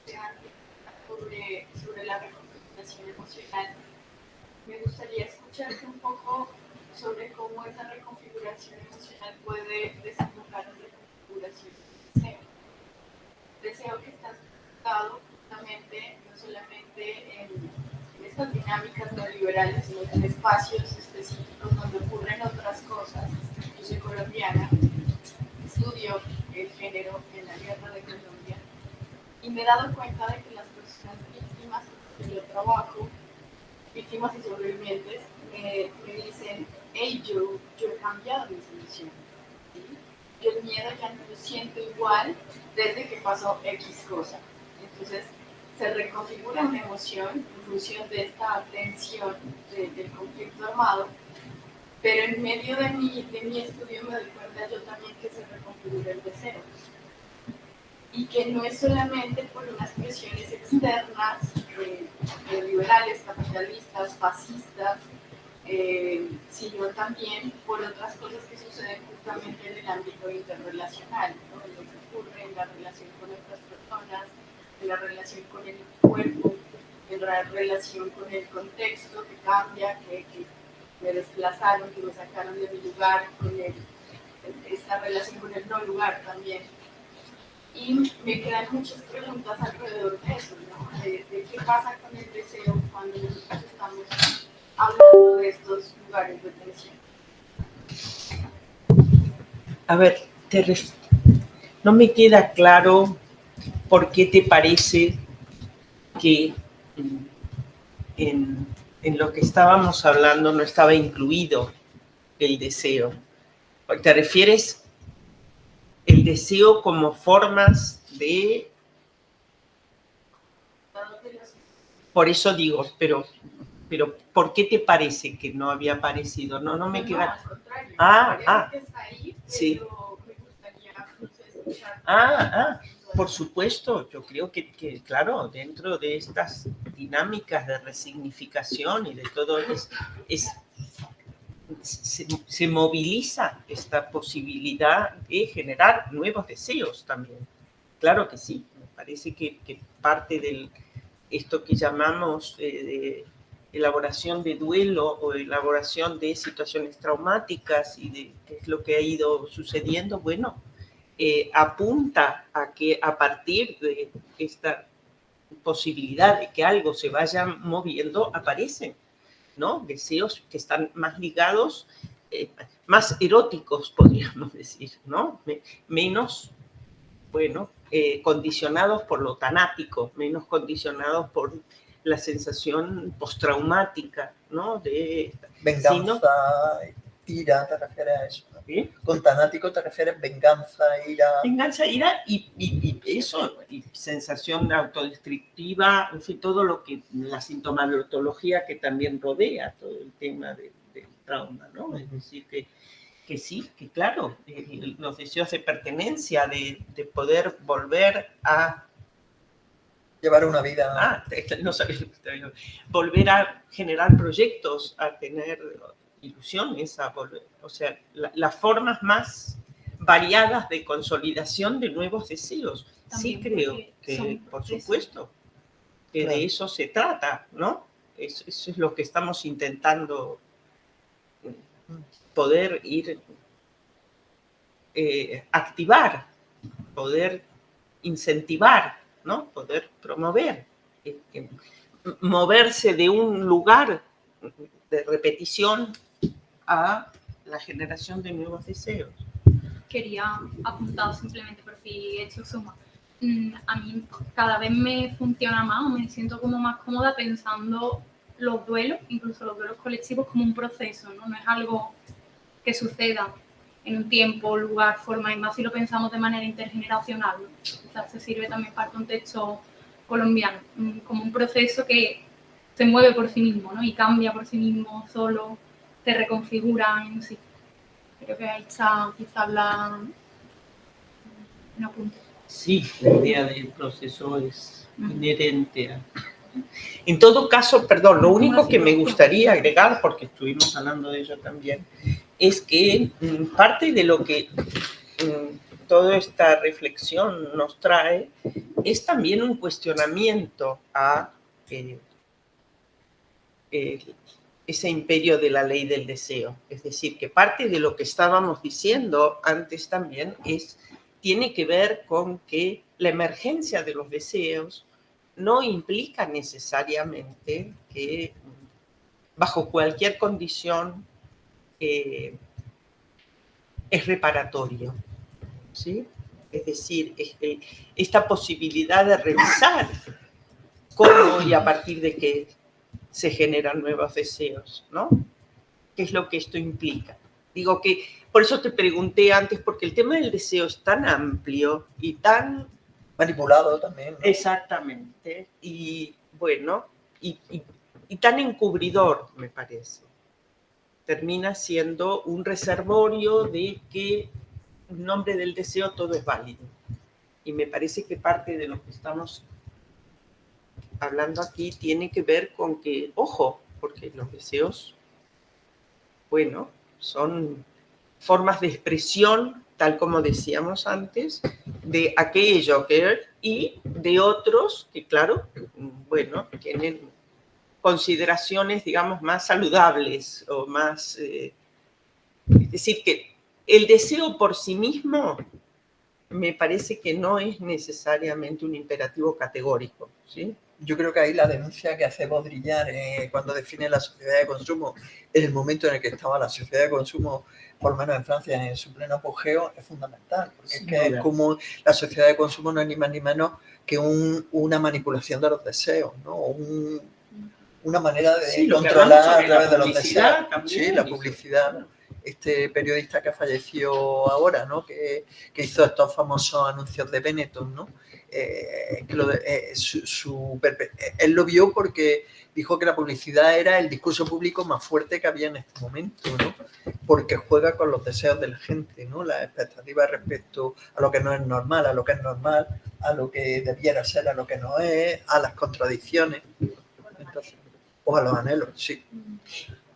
que se han dicho sobre la reconfiguración emocional. Me gustaría escucharte un poco sobre cómo esa reconfiguración emocional puede desembocar en reconfiguración del deseo. Deseo que está dado justamente no solamente en estas dinámicas neoliberales, sino en espacios específicos donde ocurren otras cosas. Yo soy colombiana, estudio el género en la guerra de Colombia y me he dado cuenta de que las personas víctimas que yo trabajo, víctimas y sobrevivientes, me dicen, hey, yo he cambiado mis emociones. ¿Sí? Yo el miedo ya no lo siento igual desde que pasó X cosa. Entonces se reconfigura una emoción en función de esta tensión del conflicto armado, pero en medio de mi estudio me doy cuenta yo también que se reconfigura el deseo. Y que no es solamente por unas presiones externas, liberales, capitalistas, fascistas, sino también por otras cosas que suceden justamente en el ámbito interrelacional, ¿no? En lo que ocurre en la relación con otras personas, en la relación con el cuerpo, en la relación con el contexto que cambia, que me desplazaron, que me sacaron de mi lugar, con esta relación con el no lugar también. Y me quedan muchas preguntas alrededor de eso, ¿no? De qué pasa con el deseo cuando nosotros estamos hablando de estos lugares de tensión. A ver, no me queda claro por qué te parece que en lo que estábamos hablando no estaba incluido el deseo. ¿Te refieres el deseo como formas de...? Por eso digo, pero ¿por qué te parece que no había aparecido? No me queda... al contrario. Que está ahí, pero sí. Me gustaría escuchar. Por supuesto, yo creo que, claro, dentro de estas dinámicas de resignificación y de todo, se moviliza esta posibilidad de generar nuevos deseos también. Claro que sí, me parece que parte de esto que llamamos de elaboración de duelo o elaboración de situaciones traumáticas y de qué es lo que ha ido sucediendo, bueno, apunta a que a partir de esta posibilidad de que algo se vaya moviendo, aparecen, ¿no? Deseos que están más ligados, más eróticos, podríamos decir, ¿no? Menos, bueno, condicionados por lo tanático, menos condicionados por la sensación postraumática, ¿no? De venganza, ira, te refieres a eso, ¿no? ¿Sí? Con tanático te refieres venganza, ira... Venganza, ira y eso, y sensación autodestructiva, en fin, todo lo que, la sintomatología que también rodea todo el tema del trauma, ¿no? Es decir, que sí, que claro, los deseos de pertenencia, de poder volver a... llevar una vida... no sabía, volver a generar proyectos, a tener ilusiones, a volver, o sea, las formas más variadas de consolidación de nuevos deseos. También sí creo que, por supuesto, que claro, de eso se trata, ¿no? Eso es lo que estamos intentando poder ir activar, poder incentivar, ¿no? Poder promover, moverse de un lugar de repetición a la generación de nuevos deseos. Quería apuntar simplemente por si he hecho suma. A mí cada vez me funciona más, me siento como más cómoda pensando los duelos, incluso los duelos colectivos, como un proceso, ¿no? No es algo que suceda en un tiempo, lugar, forma, y más si lo pensamos de manera intergeneracional, ¿no? Quizás se sirve también para el contexto colombiano, como un proceso que se mueve por sí mismo, ¿no? Y cambia por sí mismo, solo se reconfigura en sí. Creo que ahí está quizás un apunte. Sí, la idea del proceso es inherente En todo caso, perdón, lo único que me gustaría agregar, porque estuvimos hablando de ello también, es que parte de lo que toda esta reflexión nos trae es también un cuestionamiento a ese imperio de la ley del deseo. Es decir, que parte de lo que estábamos diciendo antes también tiene que ver con que la emergencia de los deseos no implica necesariamente que bajo cualquier condición es reparatorio, ¿sí? Es decir, esta posibilidad de revisar cómo y a partir de qué se generan nuevos deseos, ¿no? ¿Qué es lo que esto implica? Digo que, por eso te pregunté antes, porque el tema del deseo es tan amplio y tan... manipulado también, ¿no? Exactamente. Y bueno, y tan encubridor, me parece. Termina siendo un reservorio de que en nombre del deseo todo es válido. Y me parece que parte de lo que estamos hablando aquí tiene que ver con que, ojo, porque los deseos, bueno, son formas de expresión, tal como decíamos antes, de aquello que y de otros que, claro, bueno, tienen consideraciones, digamos, más saludables o más... es decir, que el deseo por sí mismo me parece que no es necesariamente un imperativo categórico, ¿sí? Yo creo que ahí la denuncia que hace Baudrillard cuando define la sociedad de consumo, en el momento en el que estaba la sociedad de consumo, por lo menos en Francia, en su pleno apogeo, es fundamental. Porque es que es como la sociedad de consumo no es ni más ni menos que una manipulación de los deseos, ¿no? Una manera de controlar a través de los deseos. Sí, la publicidad. Este periodista que falleció ahora, ¿no? Que hizo estos famosos anuncios de Benetton, ¿no? Él lo vio porque dijo que la publicidad era el discurso público más fuerte que había en este momento, ¿no? Porque juega con los deseos de la gente, ¿no? Las expectativas respecto a lo que no es normal, a lo que es normal, a lo que debiera ser, a lo que no es, a las contradicciones. Entonces, o a los anhelos, sí.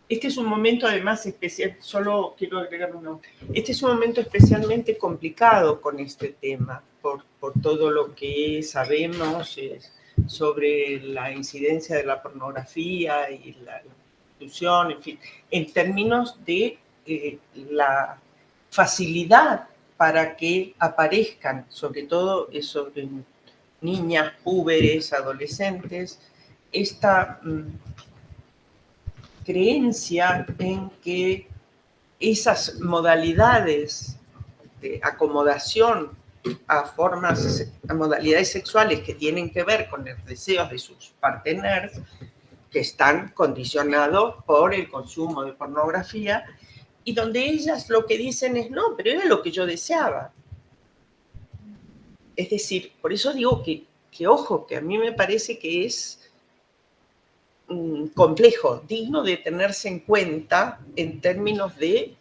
Este es un momento además especial, solo quiero agregar uno. Este es un momento especialmente complicado con este tema, por todo lo que sabemos sobre la incidencia de la pornografía y la prostitución, en fin, en términos de la facilidad para que aparezcan, sobre todo sobre niñas, púberes, adolescentes, esta creencia en que esas modalidades de acomodación a modalidades sexuales que tienen que ver con los deseos de sus partners, que están condicionados por el consumo de pornografía, y donde ellas lo que dicen es, no, pero era lo que yo deseaba. Es decir, por eso digo que ojo, que a mí me parece que es complejo, digno de tenerse en cuenta en términos de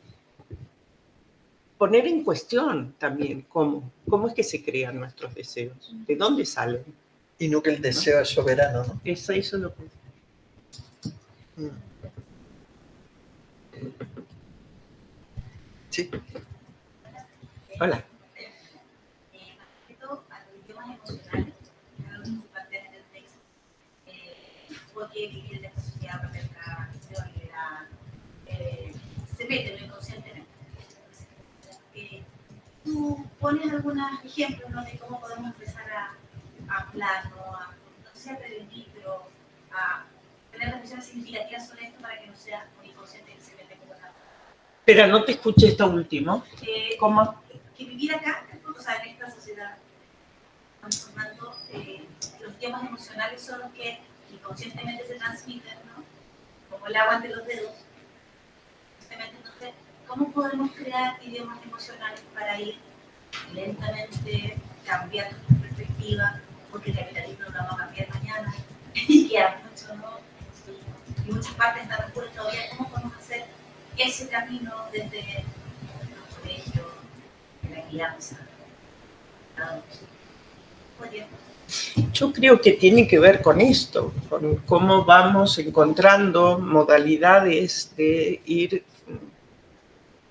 poner en cuestión también cómo es que se crean nuestros deseos, de dónde salen. Y no que el deseo es soberano, ¿no? Eso es lo que... Sí. Hola. Respecto a los idiomas emocionales, que plantean en el texto, porque vivir en esta sociedad patriarcal, neoliberal, se mete en lo inconscientemente. Tú pones algunos ejemplos, ¿no?, de cómo podemos empezar a hablar, ¿no?, no sé, a prevenir, pero a tener reflexiones significativas sobre esto para que no sea un inconsciente que se mete como nada. Pero no te escuché esta última. ¿Cómo? Que vivir acá, o sea, en esta sociedad, formando, los temas emocionales son los que inconscientemente se transmiten, ¿no?, como el agua entre los dedos. Entonces, ¿cómo podemos crear idiomas emocionales para ir lentamente cambiando tu perspectiva? Porque el capitalismo no lo va a cambiar mañana y queda mucho, ¿no? Y muchas partes están oscuras todavía. ¿Cómo podemos hacer ese camino desde los colegios, de la crianza? Yo creo que tiene que ver con esto, con cómo vamos encontrando modalidades de ir,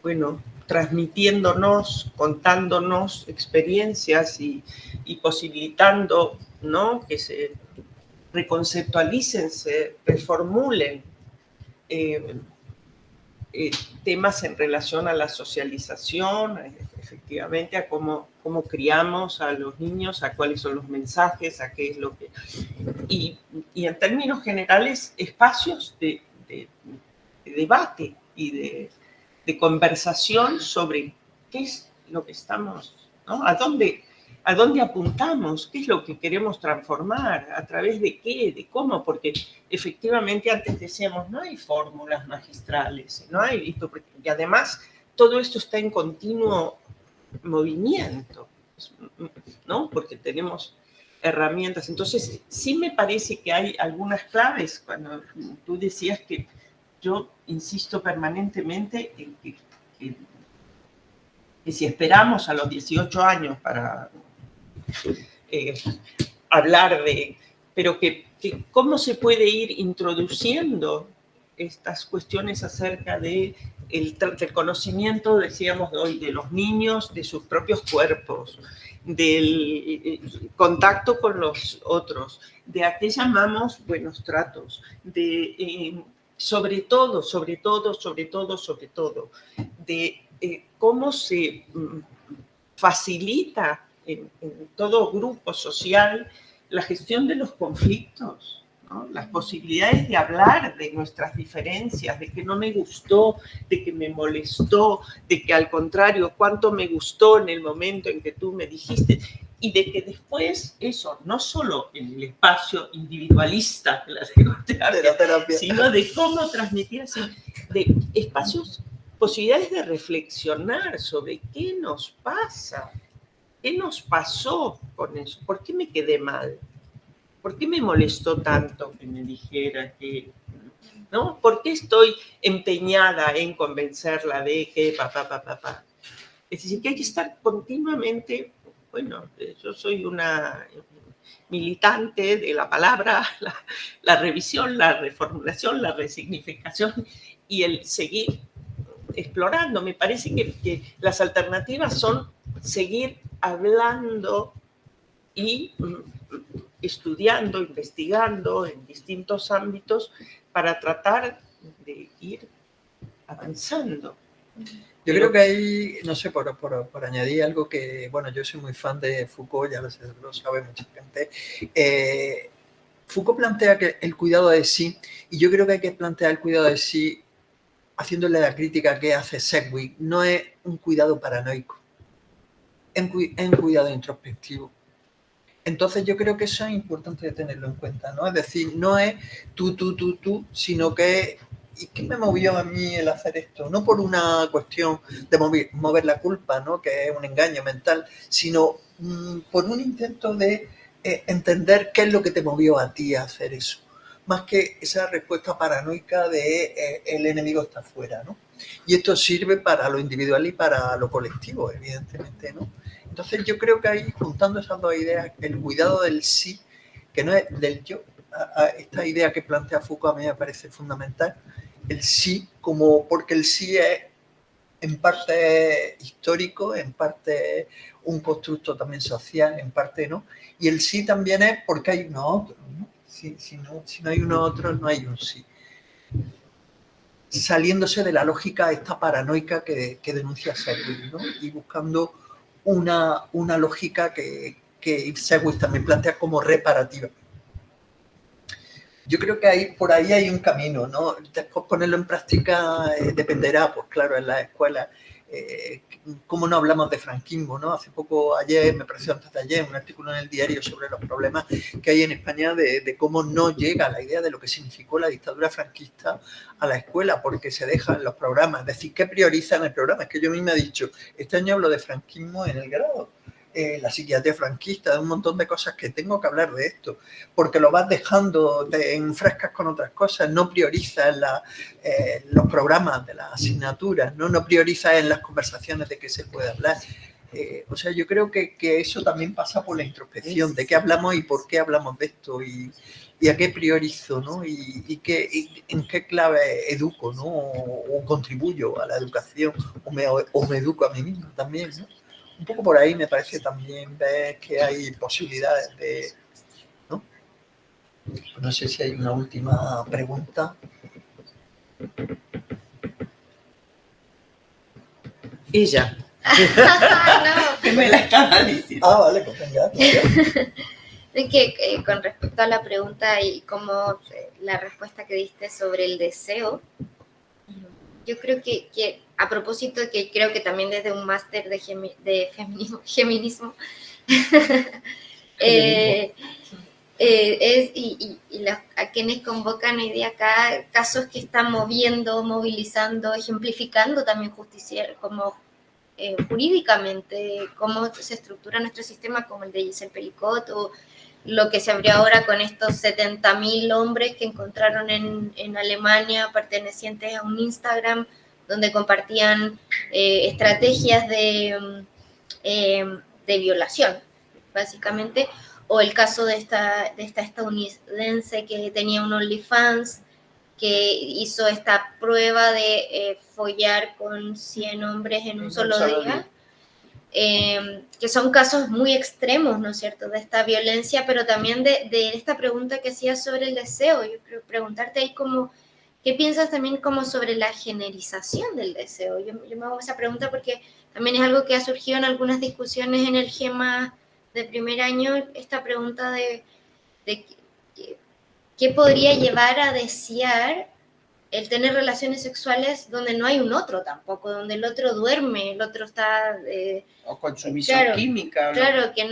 bueno, transmitiéndonos, contándonos experiencias y posibilitando, ¿no?, que se reconceptualicen, se reformulen temas en relación a la socialización, efectivamente, a cómo criamos a los niños, a cuáles son los mensajes, a qué es lo que... Y en términos generales, espacios de debate y de conversación sobre qué es lo que estamos, ¿no? ¿A dónde apuntamos? ¿Qué es lo que queremos transformar? ¿A través de qué? ¿De cómo? Porque efectivamente antes decíamos, no hay fórmulas magistrales, no hay, y además todo esto está en continuo movimiento, ¿no? Porque tenemos herramientas. Entonces, sí me parece que hay algunas claves. Cuando tú decías que yo insisto permanentemente en que si esperamos a los 18 años para hablar de... Pero que cómo se puede ir introduciendo estas cuestiones acerca del conocimiento, decíamos hoy, de los niños, de sus propios cuerpos, del contacto con los otros, de a qué llamamos buenos tratos, de sobre todo, de cómo se facilita en todo grupo social la gestión de los conflictos, ¿no? Las posibilidades de hablar de nuestras diferencias, de que no me gustó, de que me molestó, de que al contrario, cuánto me gustó en el momento en que tú me dijiste, y de que después eso, no solo en el espacio individualista de la psicoterapia, sino de cómo transmitir así, de espacios, posibilidades de reflexionar sobre qué nos pasa, qué nos pasó con eso, por qué me quedé mal, por qué me molestó tanto que me dijera que, ¿no? ¿Por qué estoy empeñada en convencerla de que papá? Es decir, que hay que estar continuamente, bueno, yo soy una militante de la palabra, la revisión, la reformulación, la resignificación y el seguir explorando. Me parece que las alternativas son seguir hablando y estudiando, investigando en distintos ámbitos para tratar de ir avanzando. Yo creo que hay, no sé, por añadir algo que, bueno, yo soy muy fan de Foucault, ya lo sabe mucha gente. Foucault plantea que el cuidado de sí, y yo creo que hay que plantear el cuidado de sí haciéndole la crítica que hace Sedgwick, no es un cuidado paranoico, es un cuidado introspectivo. Entonces yo creo que eso es importante tenerlo en cuenta, ¿no? Es decir, no es tú, sino que ¿y qué me movió a mí el hacer esto? No por una cuestión de mover la culpa, ¿no?, que es un engaño mental, sino por un intento de entender qué es lo que te movió a ti a hacer eso, más que esa respuesta paranoica de el enemigo está afuera, ¿no? Y esto sirve para lo individual y para lo colectivo, evidentemente, ¿no? Entonces yo creo que ahí, juntando esas dos ideas, el cuidado del sí, que no es del yo, esta idea que plantea Foucault a mí me parece fundamental, el sí, como porque el sí es en parte histórico, en parte un constructo también social, en parte no, y el sí también es porque hay uno otro, ¿no? Si no hay uno otro, no hay un sí. Saliéndose de la lógica esta paranoica que denuncia Sedgwick, ¿no? Y buscando una lógica que Sedgwick también plantea como reparativa. Yo creo que por ahí hay un camino, ¿no? Después ponerlo en práctica dependerá, pues claro, en las escuelas. ¿Cómo no hablamos de franquismo, no? Hace poco, ayer, me pareció antes de ayer, un artículo en el diario sobre los problemas que hay en España de cómo no llega la idea de lo que significó la dictadura franquista a la escuela, porque se deja en los programas. Es decir, ¿qué prioriza en el programa? Es que yo a mí me he dicho, este año hablo de franquismo en el grado. La psiquiatría franquista, de un montón de cosas que tengo que hablar de esto, porque lo vas dejando en frescas con otras cosas, no priorizas los programas de las asignaturas, no priorizas en las conversaciones de qué se puede hablar. O sea, yo creo que eso también pasa por la introspección, de qué hablamos y por qué hablamos de esto y a qué priorizo, ¿no? Y en qué clave educo, ¿no? O contribuyo a la educación o me educo a mí mismo también, ¿no? Un poco por ahí me parece también ver que hay posibilidades de, ¿no? No sé si hay una última pregunta. Ella. No, Que me la estaba diciendo. Ah, vale, pues venga, claro. es que con respecto a la pregunta y como la respuesta que diste sobre el deseo, yo creo que a propósito de que creo que también desde un máster de feminismo, a quienes convocan hoy día acá, casos que están moviendo, movilizando, ejemplificando también como jurídicamente cómo se estructura nuestro sistema, como el de Giselle Pelicot, o lo que se abrió ahora con estos 70.000 hombres que encontraron en Alemania pertenecientes a un Instagram donde compartían estrategias de violación, básicamente, o el caso de esta estadounidense que tenía un OnlyFans, que hizo esta prueba de follar con 100 hombres en un solo día. Que son casos muy extremos, ¿no es cierto?, de esta violencia, pero también de esta pregunta que hacías sobre el deseo. Yo creo preguntarte ahí como, ¿qué piensas también como sobre la generización del deseo? Yo me hago esa pregunta porque también es algo que ha surgido en algunas discusiones en el GEMA de primer año, esta pregunta de qué podría llevar a desear el tener relaciones sexuales donde no hay un otro tampoco, donde el otro duerme, el otro está... o consumición química. Claro, que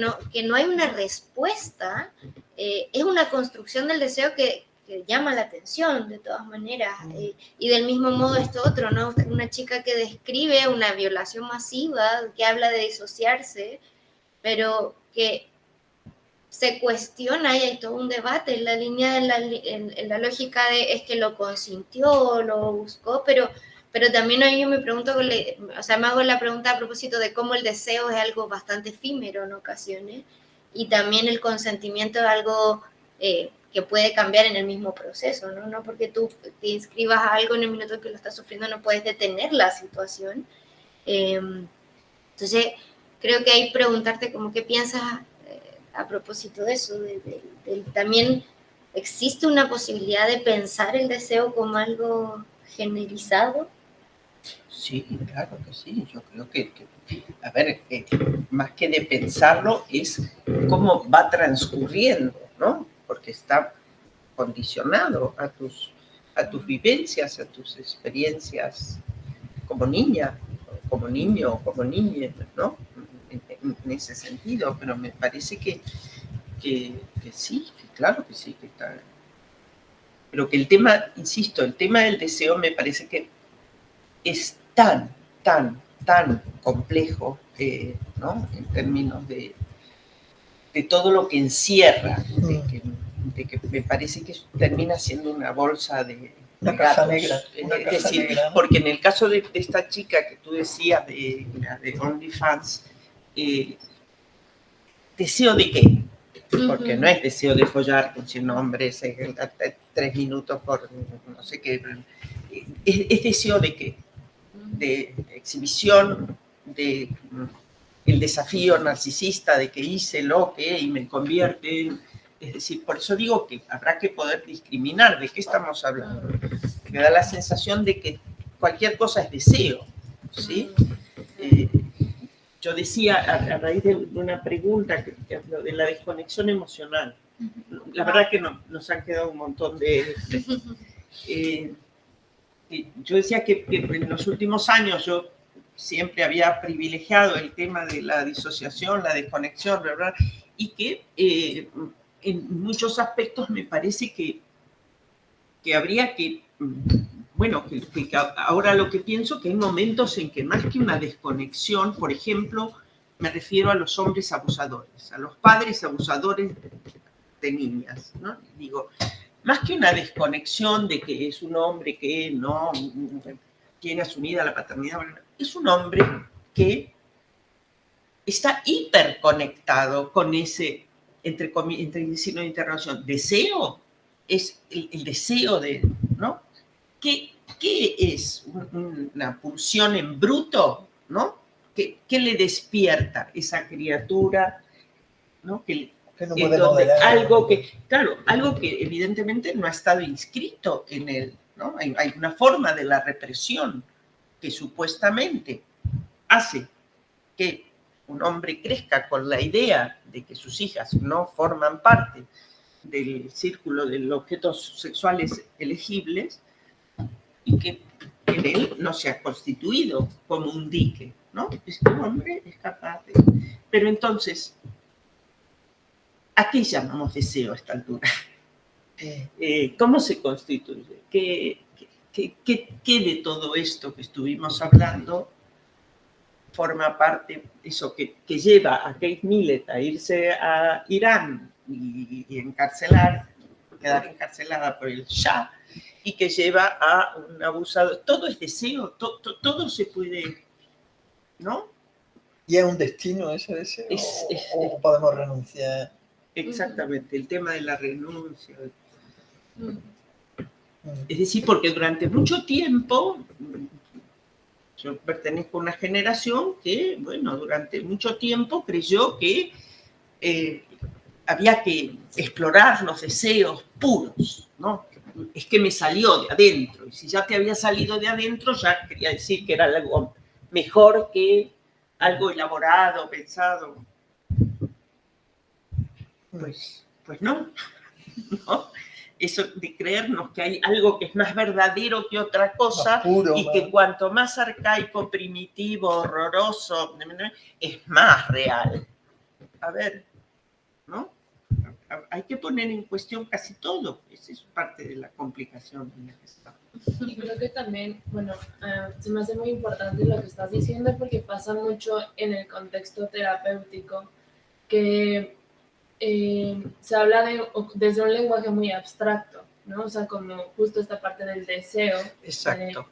no hay una respuesta. Es una construcción del deseo que llama la atención de todas maneras. Y del mismo modo esto otro, ¿no? Una chica que describe una violación masiva, que habla de disociarse, pero que se cuestiona y hay todo un debate en la línea en la lógica de es que lo consintió, lo buscó, pero también ahí yo me pregunto, o sea, me hago la pregunta a propósito de cómo el deseo es algo bastante efímero en ocasiones y también el consentimiento es algo que puede cambiar en el mismo proceso, ¿no? No porque tú te inscribas a algo en el minuto en que lo estás sufriendo no puedes detener la situación. Entonces, creo que hay preguntarte como qué piensas a propósito de eso, también existe una posibilidad de pensar el deseo como algo generalizado. Sí, claro que sí. Yo creo que a ver, más que de pensarlo, es cómo va transcurriendo, ¿no? Porque está condicionado a tus vivencias, a tus experiencias como niña, como niño, como niña, ¿no? En ese sentido, pero me parece que sí, que claro que sí, que está. Pero que el tema, insisto, el tema del deseo me parece que es tan complejo, ¿no? En términos de todo lo que encierra, de que me parece que termina siendo una bolsa de caja negra. Es decir, porque en el caso de esta chica que tú decías, de OnlyFans, ¿deseo de qué? Porque no es deseo de follar con 100 hombres 3 minutos por no sé qué. ¿Es deseo de qué? De exhibición, de el desafío narcisista de que hice lo que y me convierte en... Es decir, por eso digo que habrá que poder discriminar de qué estamos hablando. Me da la sensación de que cualquier cosa es deseo, ¿sí? Yo decía, a raíz de una pregunta de la desconexión emocional, la verdad que nos han quedado un montón de... yo decía que en los últimos años yo siempre había privilegiado el tema de la disociación, la desconexión, ¿verdad? Y que en muchos aspectos me parece que habría que... Bueno, que ahora lo que pienso que hay momentos en que más que una desconexión, por ejemplo, me refiero a los hombres abusadores, a los padres abusadores de niñas, ¿no? Digo, más que una desconexión de que es un hombre que no tiene asumida la paternidad, es un hombre que está hiperconectado con ese, entre signos de interrogación, deseo, es el deseo de, ¿no? ¿Qué es una pulsión en bruto, ¿no? ¿Qué le despierta esa criatura, ¿no? Que no puede moderar. Algo que evidentemente no ha estado inscrito en él, ¿no? Hay una forma de la represión que supuestamente hace que un hombre crezca con la idea de que sus hijas no forman parte del círculo de los objetos sexuales elegibles y que en él no se ha constituido como un dique, ¿no? Este hombre es capaz de... Pero entonces, ¿a qué llamamos deseo a esta altura? ¿Cómo se constituye? ¿Qué de todo esto que estuvimos hablando forma parte, eso que lleva a Kate Millett a irse a Irán y quedar encarcelada por el Shah, y que lleva a un abusador? Todo es deseo, todo se puede, ¿no? ¿Y es un destino ese deseo? ¿O podemos renunciar? Exactamente, el tema de la renuncia. Es decir, porque durante mucho tiempo, yo pertenezco a una generación que, bueno, durante mucho tiempo creyó que había que explorar los deseos puros, ¿no? Es que me salió de adentro, y si ya te había salido de adentro, ya quería decir que era algo mejor que algo elaborado, pensado. Pues no, ¿no? Eso de creernos que hay algo que es más verdadero que otra cosa, puro, y que cuanto más arcaico, primitivo, horroroso, es más real. A ver, ¿no? Hay que poner en cuestión casi todo. Esa es parte de la complicación en la que estamos. Y creo que también, bueno, se me hace muy importante lo que estás diciendo, porque pasa mucho en el contexto terapéutico, que se habla desde un lenguaje muy abstracto, ¿no? O sea, como justo esta parte del deseo. Exacto.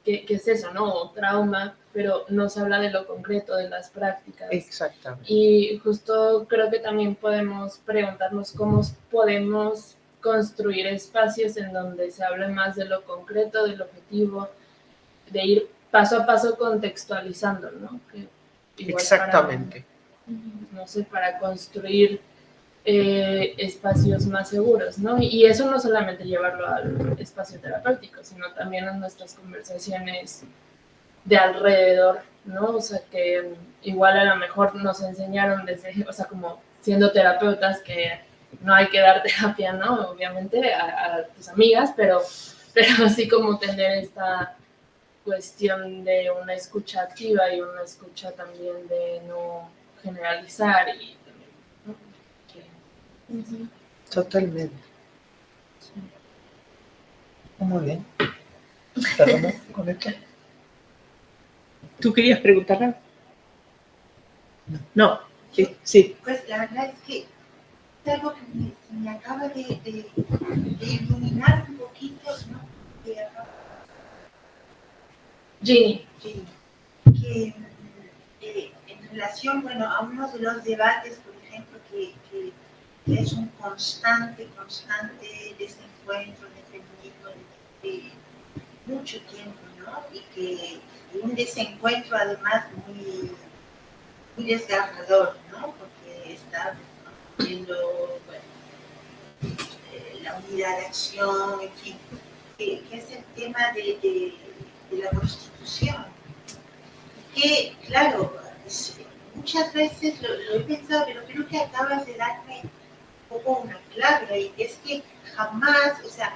Que es eso, ¿no? O trauma, pero no se habla de lo concreto, de las prácticas. Exactamente. Y justo creo que también podemos preguntarnos cómo podemos construir espacios en donde se hable más de lo concreto, del objetivo, de ir paso a paso contextualizando, ¿no? Que igual exactamente. No sé, para construir espacios más seguros, ¿no? Y eso no solamente llevarlo al espacio terapéutico, sino también en nuestras conversaciones de alrededor, ¿no? O sea, que igual a lo mejor nos enseñaron desde, o sea, como siendo terapeutas, que no hay que dar terapia, ¿no? Obviamente a tus amigas, pero así como tener esta cuestión de una escucha activa y una escucha también de no generalizar y totalmente. Muy bien. ¿Cerramos con esto? ¿Tú querías preguntar algo? No. Sí. Pues la verdad es que es algo que me acaba de iluminar un poquito, ¿no? Ginny. Que en relación, bueno, a uno de los debates, por ejemplo, que es un constante desencuentro de feminismo desde mucho tiempo, ¿no? Y que un desencuentro además muy desgarrador, ¿no? Porque está viendo, bueno, la unidad de acción, en fin, que es el tema de la prostitución. Que, claro, muchas veces lo he pensado, pero creo que acabas de darme un poco una clave, y es que jamás, o sea,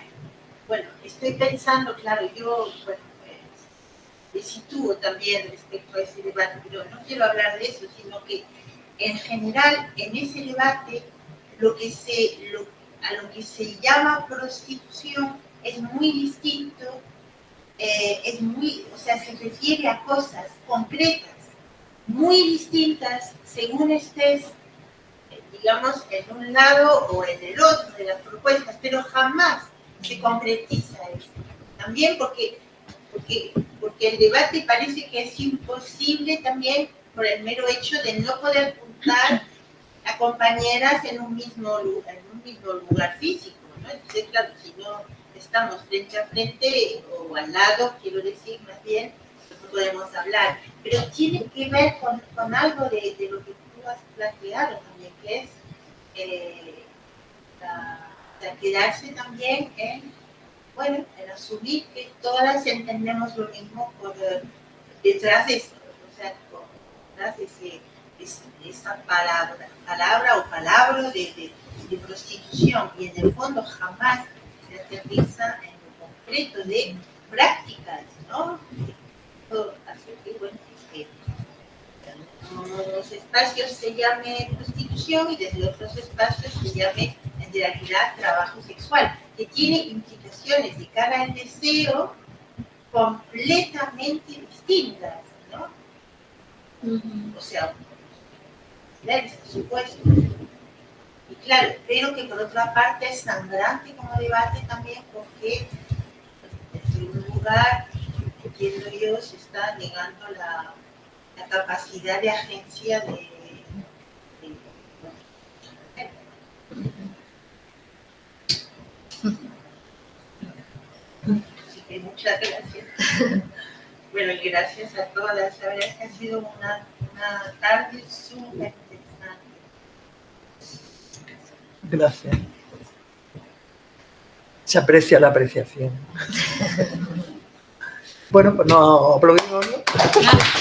bueno, estoy pensando, claro, yo, bueno, me sitúo también respecto a ese debate, pero no quiero hablar de eso, sino que en general en ese debate a lo que se llama prostitución es muy distinto, o sea, se refiere a cosas concretas, muy distintas según estés, digamos, en un lado o en el otro de las propuestas, pero jamás se concretiza eso. También porque el debate parece que es imposible también por el mero hecho de no poder juntar a compañeras en un mismo lugar físico, ¿no? Entonces, claro, si no estamos frente a frente o al lado, quiero decir, más bien, no podemos hablar. Pero tiene que ver con algo de lo que tú has planteado también, que es quedarse también en asumir que todas entendemos lo mismo detrás de eso, o sea, detrás de esa palabra o palabras de prostitución, y en el fondo jamás se aterriza en lo concreto de prácticas, ¿no? Así que, bueno, que unos espacios se llame prostitución y desde otros espacios se llame en realidad trabajo sexual, que tiene implicaciones de cara al deseo completamente distintas, ¿no? O sea, por supuesto. Y claro, pero que por otra parte es sangrante como debate también, porque en un lugar, entiendo yo, se está negando la capacidad de agencia de Así que muchas gracias. Bueno, y gracias a todas. La verdad es que ha sido una tarde súper interesante. Gracias. Se aprecia la apreciación. Bueno, pues nos aplaudimos, ¿no?